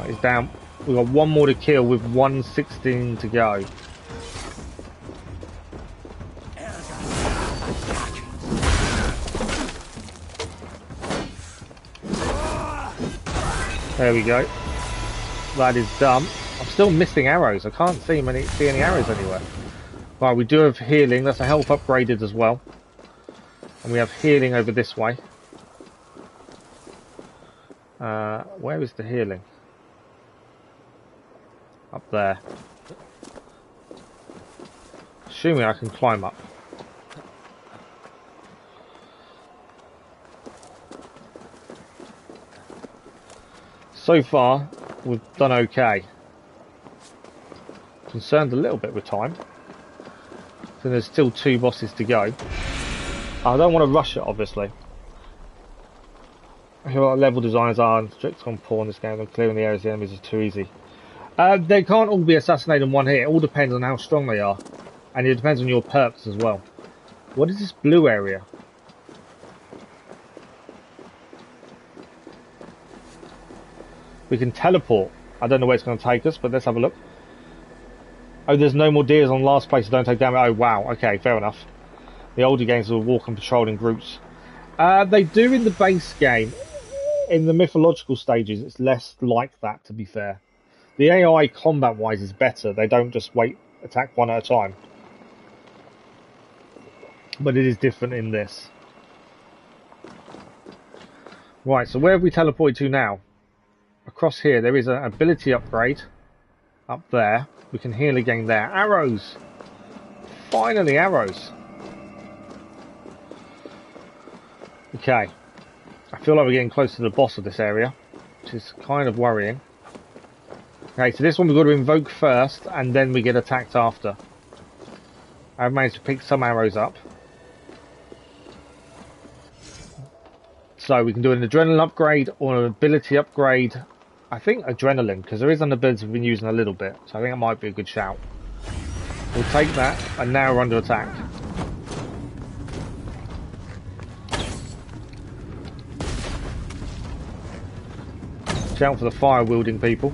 He's down. We've got one more to kill with 116 to go. There we go. That is done. I'm still missing arrows. I can't see any arrows anywhere. Right, we do have healing. That's a health upgraded as well. And we have healing over this way. Where is the healing? Up there. Assuming I can climb up. So far, we've done okay. Concerned a little bit with time. So there's still 2 bosses to go. I don't want to rush it, obviously. I hear what level designs are and strict on poor in this game, and clearing the areas of the enemies is too easy. They can't all be assassinated in one hit. It all depends on how strong they are. And it depends on your perks as well. What is this blue area? We can teleport. I don't know where it's going to take us, but let's have a look. Oh, there's no more deers on last place, so don't take damage. Oh, wow. Okay, fair enough. The older games will walk and patrol in groups. They do in the base game. In the mythological stages, it's less like that, to be fair. The AI combat-wise is better. They don't just attack one at a time. But it is different in this. Right, so where have we teleported to now? Across here, there is an ability upgrade. Up there. We can heal again there. Arrows! Finally, arrows. Okay. I feel like we're getting close to the boss of this area, which is kind of worrying. Okay, so this one we've got to invoke first, and then we get attacked after. I've managed to pick some arrows up. So we can do an adrenaline upgrade or an ability upgrade. I think adrenaline, because there is an ability we've been using a little bit, so I think it might be a good shout. We'll take that, and now we're under attack. Shout for the fire-wielding people.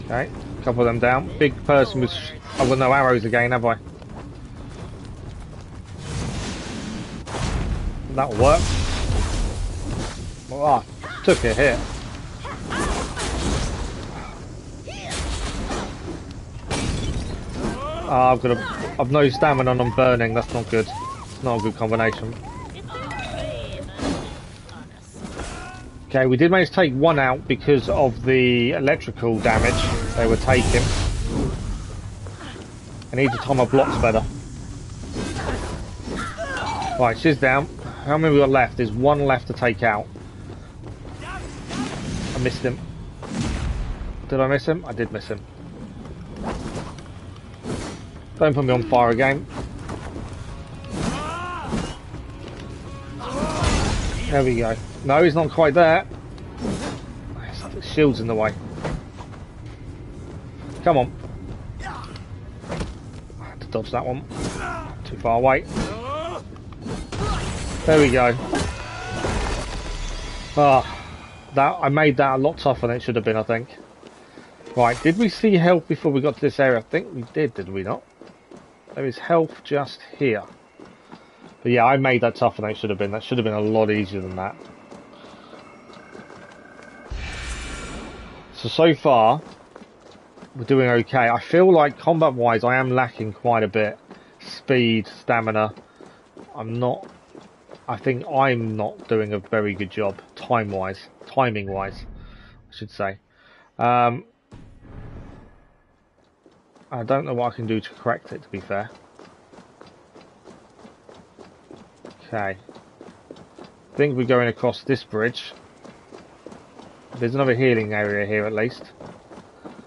Okay, a couple of them down. Big person with... I've got no arrows again, have I? That'll work. Oh, took a hit. Oh, I've no stamina and I'm burning. That's not good. It's not a good combination. Okay, we did manage to take one out because of the electrical damage they were taking. I need to time my blocks better. Right, she's down. How many we got left? There's one left to take out. I missed him. Did I miss him? I did miss him. Don't put me on fire again. There we go. No, he's not quite there. The shield's in the way. Come on. I had to dodge that one. Too far away. There we go. I made that a lot tougher than it should have been, I think. Right, did we see health before we got to this area? I think we did we not? There is health just here. But yeah, I made that tougher than it should have been. That should have been a lot easier than that. So far, we're doing okay. I feel like combat-wise, I am lacking quite a bit. Speed, stamina. I think I'm not doing a very good job, timing-wise, I should say. I don't know what I can do to correct it, to be fair. Okay. I think we're going across this bridge. There's another healing area here, at least.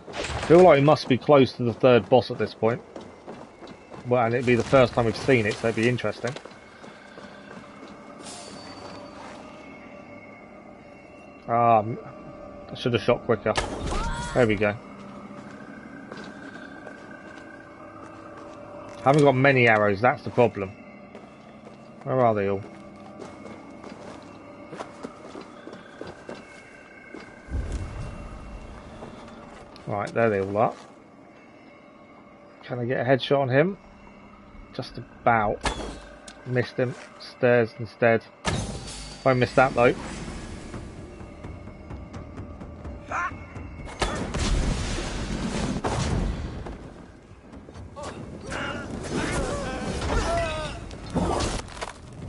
I feel like it must be close to the third boss at this point. Well, and it'd be the first time we've seen it, so it'd be interesting. I should have shot quicker. There we go. Haven't got many arrows, that's the problem. Where are they all? Right, there they all are. Can I get a headshot on him? Just about. Missed him. Stairs instead. Won't miss that though.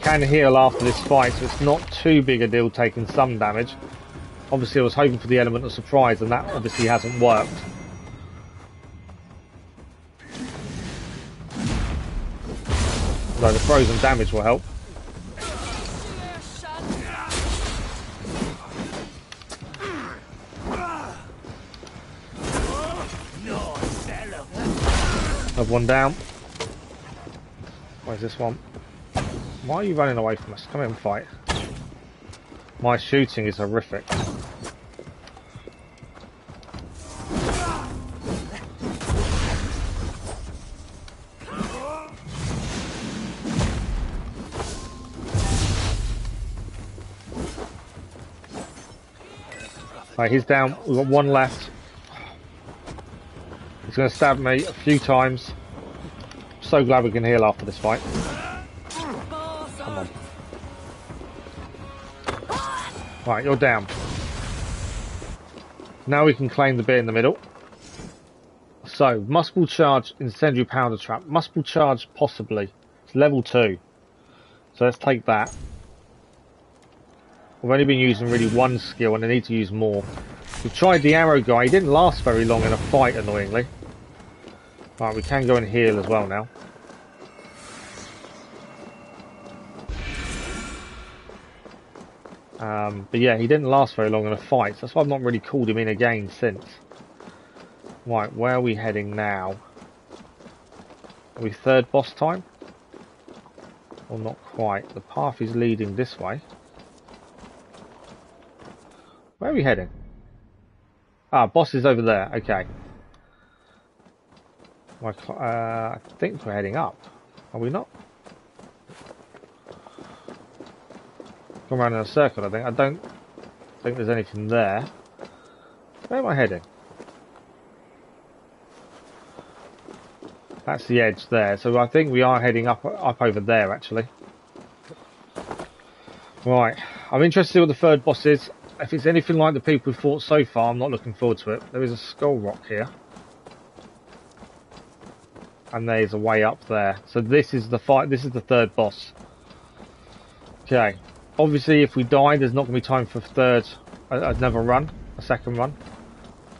Can heal after this fight, so it's not too big a deal taking some damage. Obviously I was hoping for the element of surprise, and that obviously hasn't worked. Although the frozen damage will help. Have one down. Where's this one? Why are you running away from us? Come in and fight. My shooting is horrific. Right, he's down. We've got one left. He's going to stab me a few times. So glad we can heal after this fight. Come on. Right, you're down. Now we can claim the bit in the middle. So, multiple charge incendiary powder trap. Multiple charge possibly. It's level 2. So let's take that. I've only been using really one skill and I need to use more. We've tried the arrow guy. He didn't last very long in a fight, annoyingly. Right, we can go and heal as well now. But yeah, he didn't last very long in a fight, so that's why I've not really called him in again since. Right, where are we heading now? Are we third boss time? Or not quite. The path is leading this way. Where are we heading? Ah, boss is over there. Okay. I think we're heading up. Are we not? Come around in a circle, I think. I don't think there's anything there. Where am I heading? That's the edge there. So I think we are heading up over there, actually. Right. I'm interested to see what the third boss is. If it's anything like the people we've fought so far, I'm not looking forward to it. There is a skull rock here. And there's a way up there. So this is the fight. This is the third boss. Okay. Obviously, if we die, there's not going to be time for another run, a second run.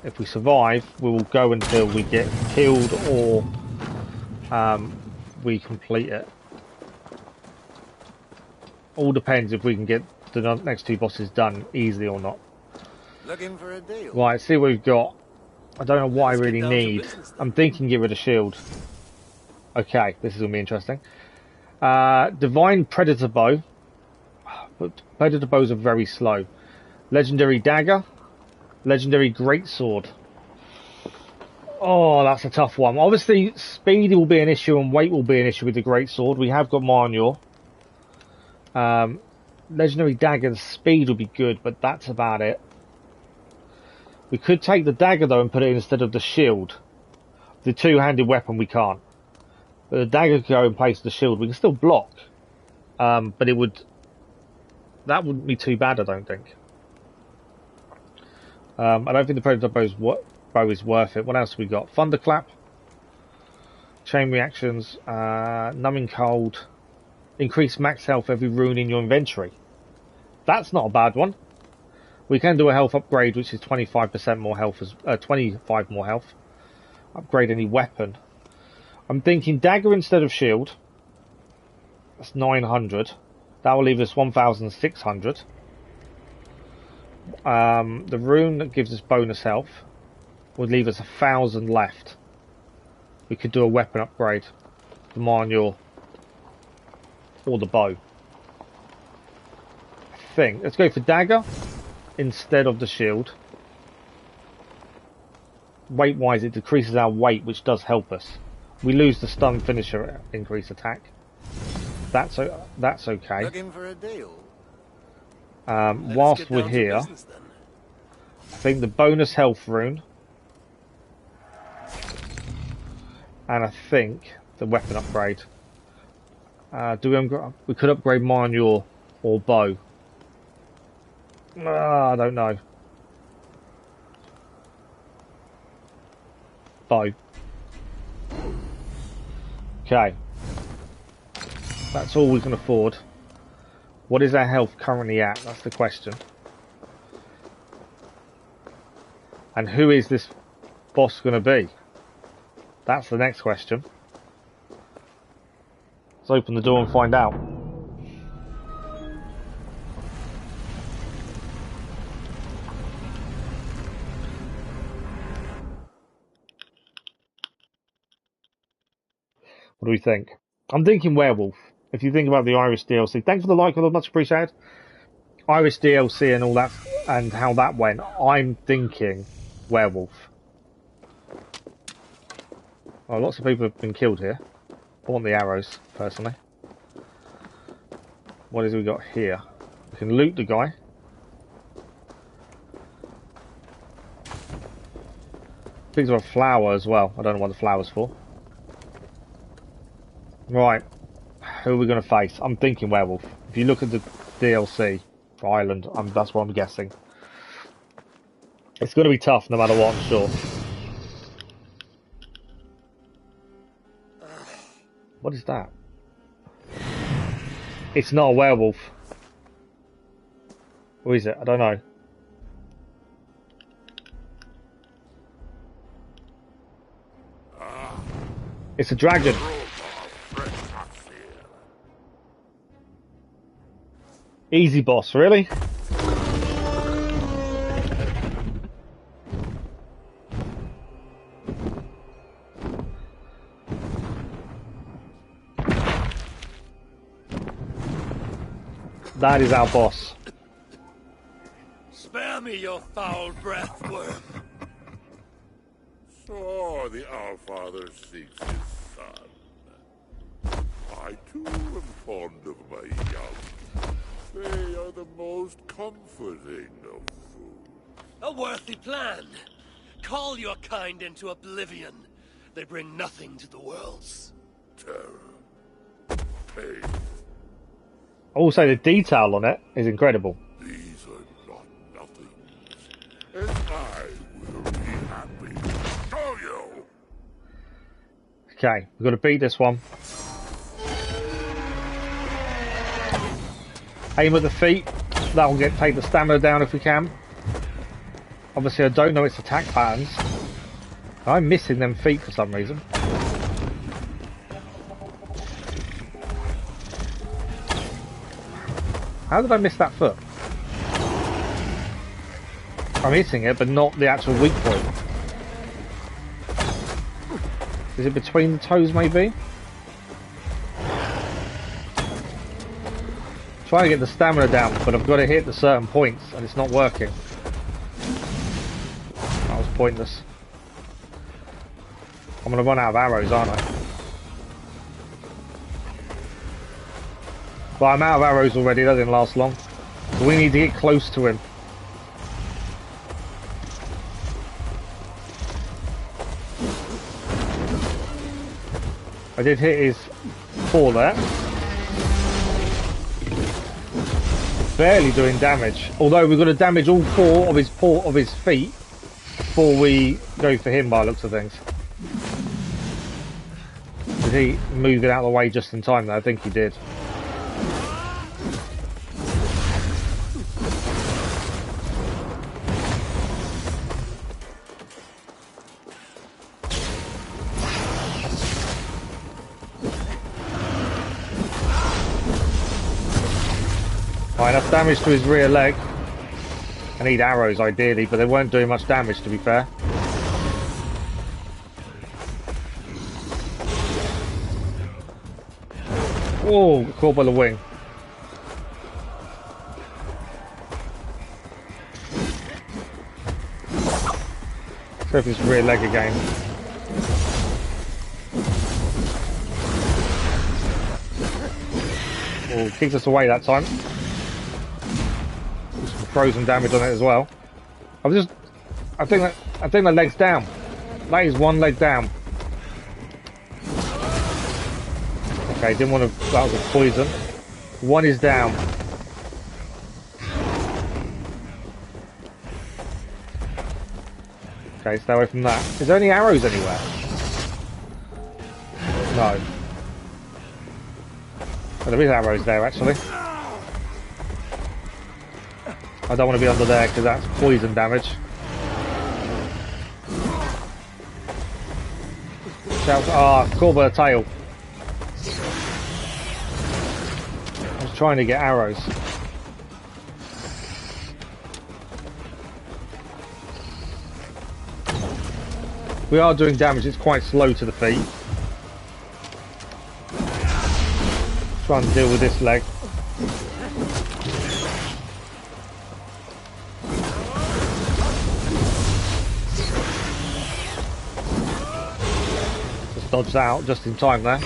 If we survive, we will go until we get killed or we complete it. All depends if we can get the next two bosses done easily or not. Looking for a deal. Right, see what we've got. I don't know what I really need. I'm thinking get rid of shield. Okay, this is going to be interesting. Divine Predator Bow. But Predator Bows are very slow. Legendary Dagger. Legendary Greatsword. Oh, that's a tough one. Obviously, speed will be an issue and weight will be an issue with the Greatsword. We have got Marnor. Legendary Dagger, the speed will be good, but that's about it. We could take the dagger, though, and put it instead of the shield. The two-handed weapon, we can't. But the dagger could go in place of the shield. We can still block. But it would... That wouldn't be too bad, I don't think. I don't think the Predator bow is worth it. What else have we got? Thunderclap. Chain reactions. Numbing cold. Increase max health every rune in your inventory. That's not a bad one. We can do a health upgrade, which is 25% more health, 25 more health. Upgrade any weapon. I'm thinking dagger instead of shield. That's 900. That will leave us 1,600. The rune that gives us bonus health would leave us 1,000 left. We could do a weapon upgrade. The Marnor or the bow. I think. Let's go for dagger instead of the shield. Weight wise, it decreases our weight, which does help us. We lose the stun finisher increase attack. That's okay. Looking for a deal? Whilst we're here, I think the bonus health rune, and I think the weapon upgrade. We could upgrade mine or bow. I don't know. Bow. Okay. That's all we can afford. What is our health currently at? That's the question. And who is this boss going to be? That's the next question. Let's open the door and find out. What do we think? I'm thinking werewolf. If you think about the Irish DLC. Thanks for the like, much appreciated. Irish DLC and all that, and how that went. I'm thinking werewolf. Oh, lots of people have been killed here. I want the arrows, personally. What have we got here? We can loot the guy. Things are a flower as well. I don't know what the flower's for. Right. Who are we going to face? I'm thinking werewolf. If you look at the DLC for Ireland, that's what I'm guessing. It's going to be tough no matter what, I'm sure. What is that? It's not a werewolf. Or is it? I don't know. It's a dragon. Easy boss, really? That is our boss. Spare me your foul breath, worm. So the Allfather seeks his son. I too am fond of my young. They are the most comforting of food. A worthy plan. Call your kind into oblivion. They bring nothing to the worlds. Terror. Pain. Also, the detail on it is incredible. These are not nothings. And I will be happy. Show you! Okay, we've got to beat this one. Aim at the feet. That will take the stamina down if we can. Obviously, I don't know its attack patterns. I'm missing them feet for some reason. How did I miss that foot? I'm hitting it, but not the actual weak point. Is it between the toes, maybe? Try to get the stamina down, but I've got to hit the certain points, and it's not working. That was pointless. I'm going to run out of arrows, aren't I? But I'm out of arrows already, that didn't last long. So we need to get close to him. I did hit his paw there. Barely doing damage. Although we've got to damage all four of his feet before we go for him by the looks of things. Did he move it out of the way just in time though? I think he did. Right, enough damage to his rear leg. I need arrows ideally, but they weren't doing much damage to be fair. Oh, caught by the wing. Let's go for his rear leg again. Oh, kicked us away that time. Some frozen damage on it as well. I think the leg's down. That is one leg down. Okay, didn't want to. That was a poison. One is down. Okay, stay away from that. Is there any arrows anywhere? No. Oh, there is arrows there, actually. I don't want to be under there because that's poison damage. Ah, caught by the tail. I was trying to get arrows. We are doing damage, it's quite slow to the feet. Trying to deal with this leg. Just dodged out just in time there.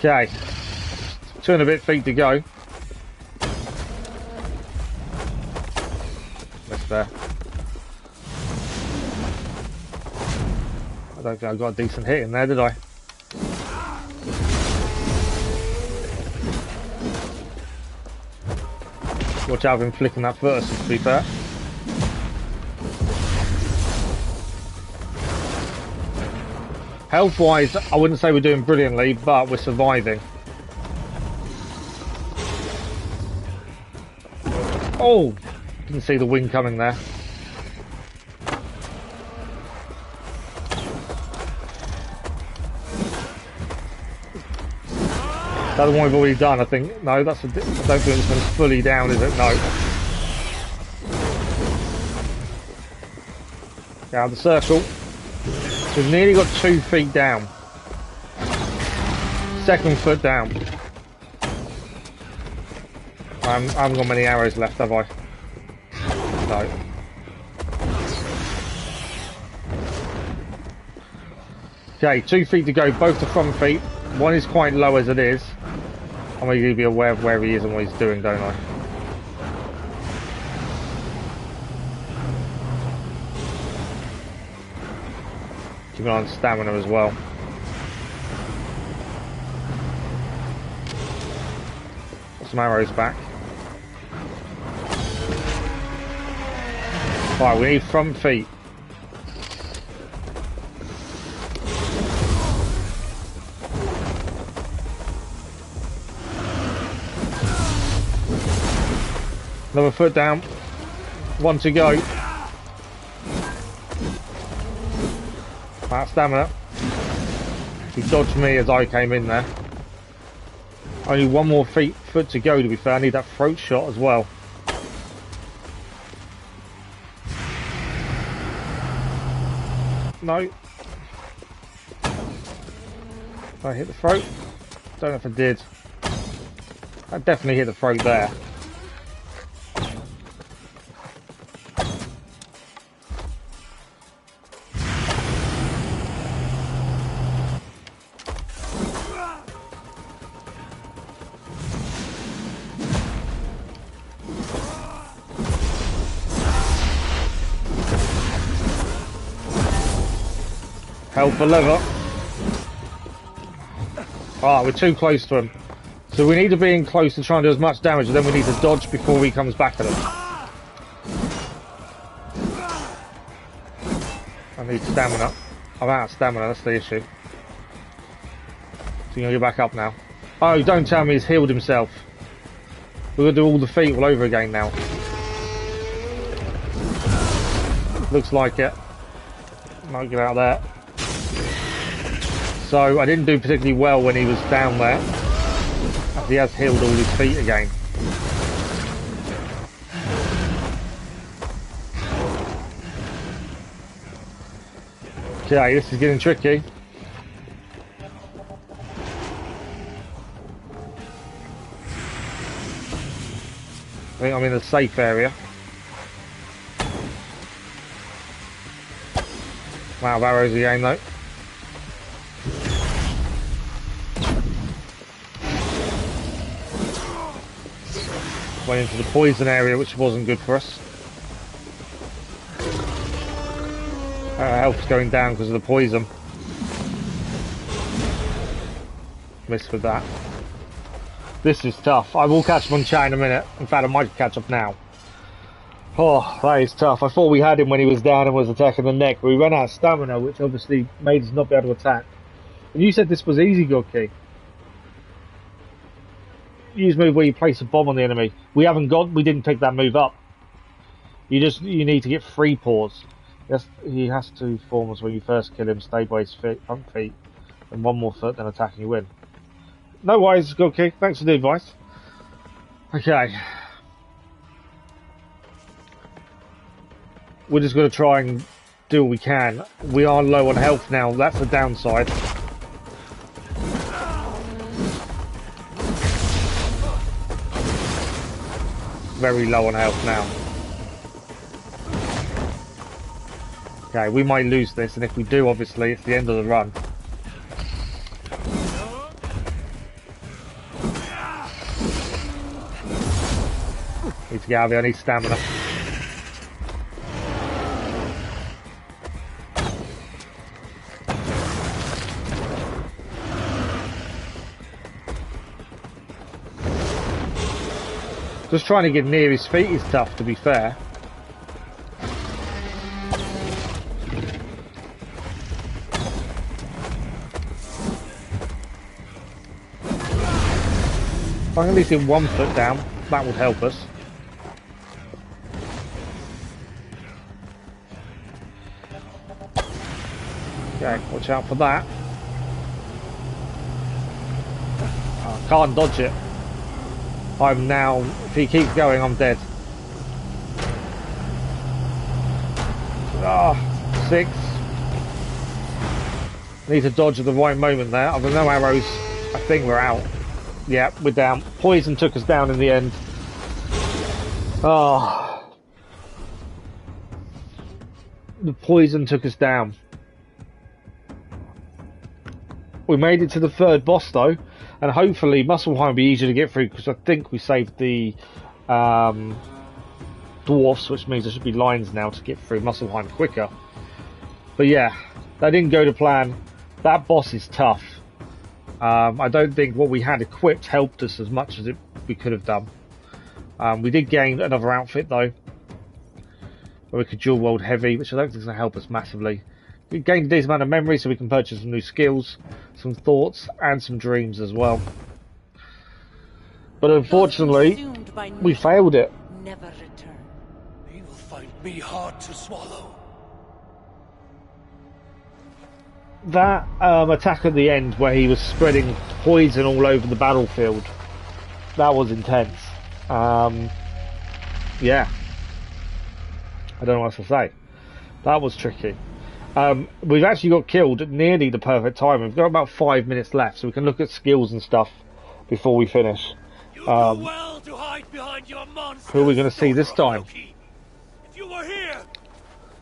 Okay. 2 and a bit feet to go. That's there. I don't think I got a decent hit in there, did I? Watch out for him flicking that first, to be fair. Health-wise, I wouldn't say we're doing brilliantly, but we're surviving. Oh! Didn't see the wind coming there. That's the one we've already done, I think. No, that's I don't think this one's fully down, is it? No. Down the circle. So we've nearly got 2 feet down. 2nd foot down. I haven't got many arrows left, have I? No. Okay, 2 feet to go, both the front feet. One is quite low as it is. I'm going to be aware of where he is and what he's doing, don't I? Keep an eye on stamina as well. Got some arrows back. Right, we need front feet. Another foot down. 1 to go. That stamina. He dodged me as I came in there. Only 1 more foot to go, to be fair. I need that throat shot as well. No. Did I hit the throat? Don't know if I did. I definitely hit the throat there. Held for leather. Alright, we're too close to him. So we need to be in close to try and do as much damage, and then we need to dodge before he comes back at us. I need stamina. I'm out of stamina, that's the issue. So you're going to go back up now. Oh, don't tell me he's healed himself. We're going to do all the feet all over again now. Looks like it. Might get out of there. So I didn't do particularly well when he was down there, as he has healed all his feet again. Okay, this is getting tricky. I think I'm in a safe area. Wow, arrows again though. Went into the poison area, which wasn't good for us. Health's going down because of the poison. Missed with that. This is tough. I will catch him on chat in a minute. In fact, I might catch up now. Oh, that is tough. I thought we had him when he was down and was attacking the neck, but we ran out of stamina, which obviously made us not be able to attack. And you said this was easy, Godkey. Use move where you place a bomb on the enemy. We didn't pick that move up. You need to get 3 paws. Yes, he has to form as when you first kill him, stay by his front feet, and 1 more foot, then attack and you win. No worries, Godkey. Thanks for the advice. Okay. We're just going to try and do what we can. We are low on health now. That's the downside. Very low on health now. Okay, we might lose this, and if we do, obviously, it's the end of the run. Need to get out of here. I need stamina. Just trying to get near his feet is tough, to be fair. If I can at least get 1 foot down, that would help us. Okay, watch out for that. Oh, can't dodge it. I'm now, if he keeps going, I'm dead. Ah, 6. Need to dodge at the right moment there. I've got no arrows. I think we're out. Yeah, we're down. Poison took us down in the end. Oh. The poison took us down. We made it to the 3rd boss though, and hopefully Muspelheim will be easier to get through because I think we saved the dwarfs, which means there should be lines now to get through Muspelheim quicker. But yeah, that didn't go to plan. That boss is tough. I don't think what we had equipped helped us as much as we could have done. We did gain another outfit though, where we could dual wield heavy, which I don't think is going to help us massively. We gained a decent amount of memory, so we can purchase some new skills, some thoughts, and some dreams as well. But unfortunately, we failed it. Never return. He will find me hard to swallow. That attack at the end, where he was spreading poison all over the battlefield, that was intense. Yeah. I don't know what else to say. That was tricky. We've actually got killed at nearly the perfect time. We've got about 5 minutes left, so we can look at skills and stuff before we finish. You do well to hide behind your monsters. Who are we going to see this time? If you were here,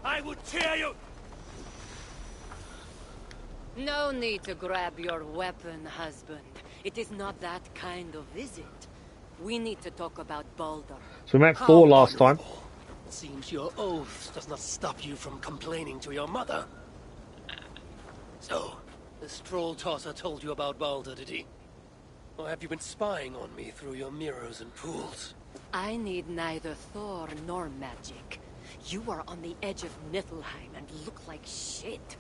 I would tear you. No need to grab your weapon, husband. It is not that kind of visit. We need to talk about Baldur. So we met Thor last time. Seems your oath does not stop you from complaining to your mother. So, this troll tosser told you about Baldur, did he? Or have you been spying on me through your mirrors and pools? I need neither Thor nor magic. You are on the edge of Niflheim and look like shit.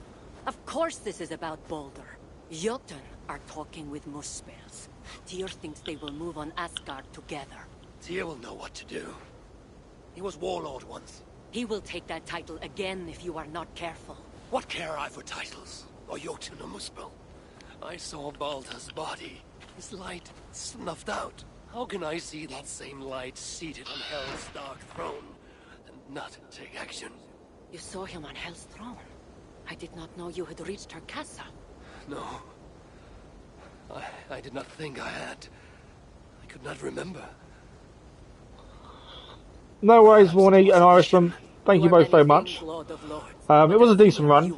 Of course this is about Baldur. Jotun are talking with Muspels. Tyr thinks they will move on Asgard together. Tyr will know what to do. He was warlord once. He will take that title again if you are not careful. What care I for titles? Or Jotun or Muspel? I saw Baldur's body. His light snuffed out. How can I see that same light seated on Hell's dark throne and not take action? You saw him on Hell's throne. I did not know you had reached her castle. No. I did not think I had. I could not remember. No worries, Warnie and Irishman. Thank you both very much. It was a decent run.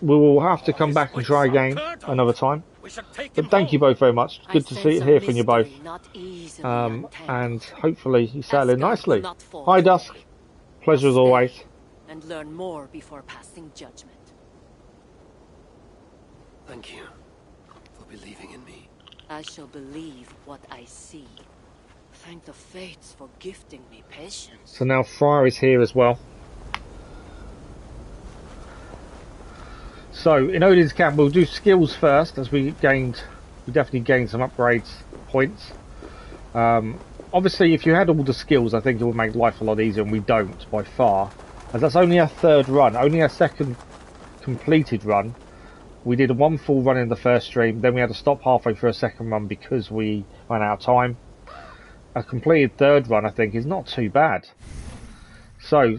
We will have to come back and try again another time. We should take him But thank you home. both very much. I Good to sense a hear from you both. mystery not easily And untangled. hopefully you settle in Asgard will nicely. not fall Hi, today. Dusk. Pleasure as Stay always. And learn more before passing judgment. Thank you for believing in me. I shall believe what I see. Thank the fates for gifting me patience. So now Friar is here as well. So in Odin's camp we'll do skills first, as we definitely gained some upgrades points. Obviously if you had all the skills I think it would make life a lot easier, and we don't by far, as that's only our third run, only our second completed run. We did one full run in the first stream, then we had to stop halfway through a second run because we ran out of time. A completed third run I think is not too bad. So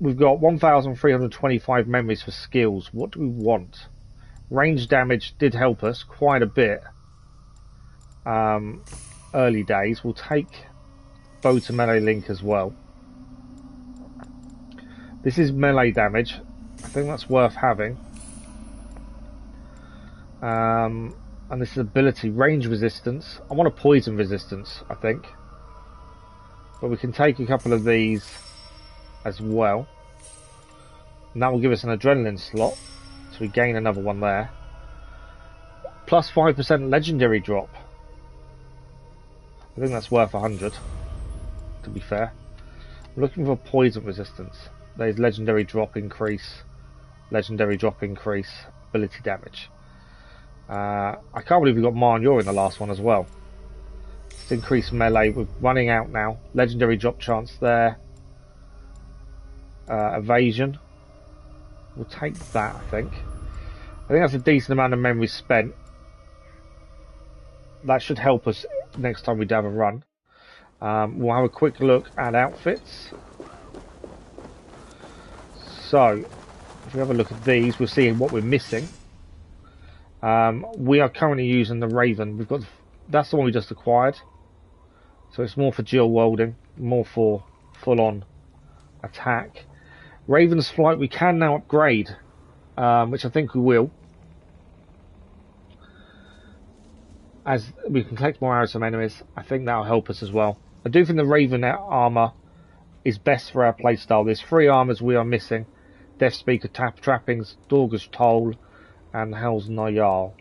we've got 1,325 memories for skills. What do we want? Range damage did help us quite a bit. Early days. We'll take bow to melee link as well. This is melee damage. I think that's worth having. And this is ability, range resistance. I want a poison resistance, I think. But we can take a couple of these as well. And that will give us an adrenaline slot. So we gain another one there. Plus 5% legendary drop. I think that's worth 100, to be fair. I'm looking for poison resistance. There's legendary drop increase. Legendary drop increase. Ability damage. I can't believe we got Marnyor in the last one as well. Let's increase melee. We're running out now. Legendary drop chance there. Evasion. We'll take that, I think. I think that's a decent amount of memory spent. That should help us next time we do have a run. We'll have a quick look at outfits. So, if we have a look at these, we'll see what we're missing. We are currently using the Raven. That's the one we just acquired. So it's more for dual wielding, more for full-on attack. Raven's Flight we can now upgrade, which I think we will. As we can collect more arrows from enemies, I think that'll help us as well. I do think the Raven armour is best for our playstyle. There's 3 armours we are missing. Death Speaker Trappings, Dorger's Toll, and Hell's Nayal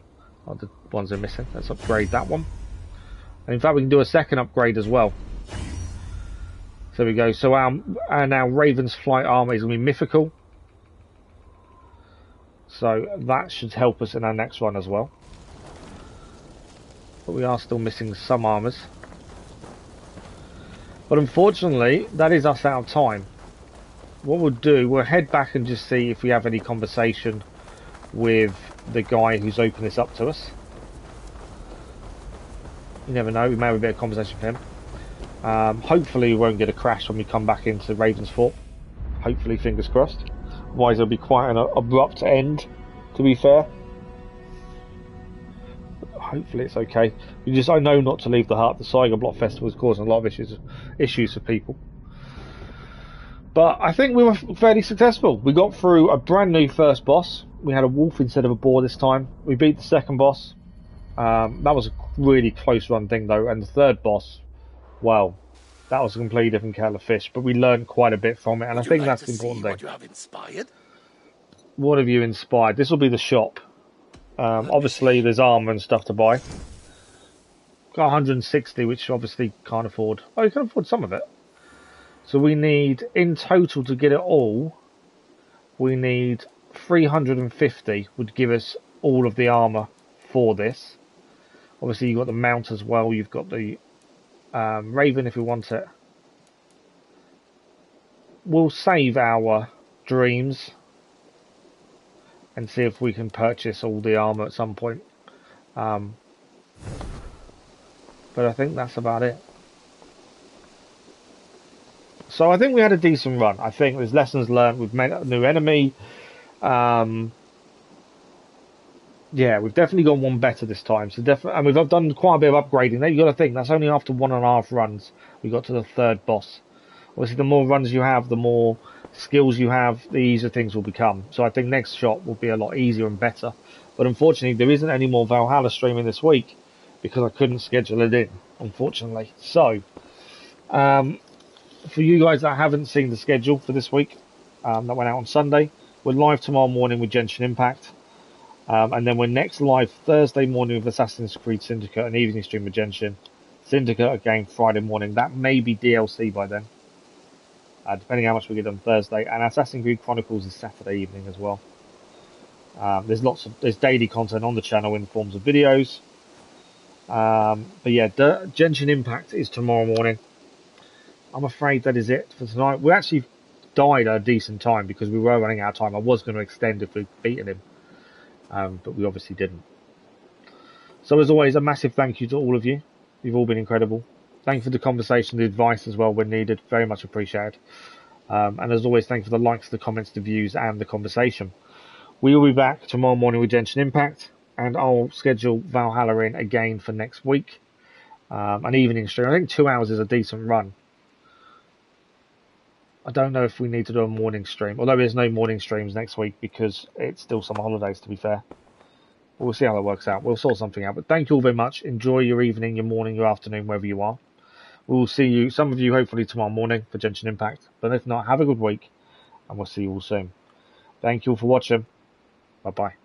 are the ones we're missing. Let's upgrade that one. And in fact we can do a second upgrade as well. So there we go. So our now Raven's Flight armour is going to be mythical. So that should help us in our next one as well. But we are still missing some armours. But unfortunately, that is us out of time. What we'll do, we'll head back and just see if we have any conversation with the guy who's opened this up to us. You never know, we may have a bit of conversation with him. Hopefully we won't get a crash when we come back into Ravensthorpe. Hopefully, fingers crossed. Otherwise it'll be quite an abrupt end, to be fair. Hopefully it's okay. I know not to leave the hut. The Saga Block Festival is causing a lot of issues for people. But I think we were fairly successful. We got through a brand new first boss. We had a wolf instead of a boar this time. We beat the second boss. That was a really close run thing though. And the third boss, well, that was a completely different kettle of fish. But we learned quite a bit from it. And I think that's the important thing. What you have inspired? What have you inspired? This will be the shop. Obviously there's armour and stuff to buy. Got 160, which obviously can't afford. Oh, you can afford some of it. So we need, in total to get it all, we need 350 would give us all of the armour for this. Obviously you've got the mount as well, you've got the Raven if we want it. We'll save our dreams and see if we can purchase all the armour at some point. But I think that's about it. So I think we had a decent run. I think there's lessons learned. We've met a new enemy. Yeah, we've definitely gone one better this time. So and we've done quite a bit of upgrading. There you got to think that's only after 1.5 runs we got to the third boss. Obviously, the more runs you have, the more skills you have, the easier things will become. So I think next shot will be a lot easier and better. But unfortunately, there isn't any more Valhalla streaming this week because I couldn't schedule it in, unfortunately. So, for you guys that haven't seen the schedule for this week, that went out on Sunday, we're live tomorrow morning with Genshin Impact. And then we're next live Thursday morning with Assassin's Creed Syndicate, an evening stream with Genshin. Syndicate again Friday morning. That may be DLC by then, depending how much we get on Thursday. And Assassin's Creed Chronicles is Saturday evening as well. There's daily content on the channel in the forms of videos. But yeah, Genshin Impact is tomorrow morning. I'm afraid that is it for tonight. We actually died at a decent time because we were running out of time. I was going to extend if we'd beaten him, but we obviously didn't. So as always, a massive thank you to all of you. You've all been incredible. Thank you for the conversation, the advice as well when needed. Very much appreciated. And as always, thank you for the likes, the comments, the views, and the conversation. We will be back tomorrow morning with Genshin Impact, and I'll schedule Valhalla in again for next week. An evening stream. I think 2 hours is a decent run. I don't know if we need to do a morning stream, although there's no morning streams next week because it's still summer holidays, to be fair. We'll see how that works out. We'll sort something out. But thank you all very much. Enjoy your evening, your morning, your afternoon, wherever you are. We will see you, some of you, hopefully tomorrow morning for Genshin Impact. But if not, have a good week, and we'll see you all soon. Thank you all for watching. Bye-bye.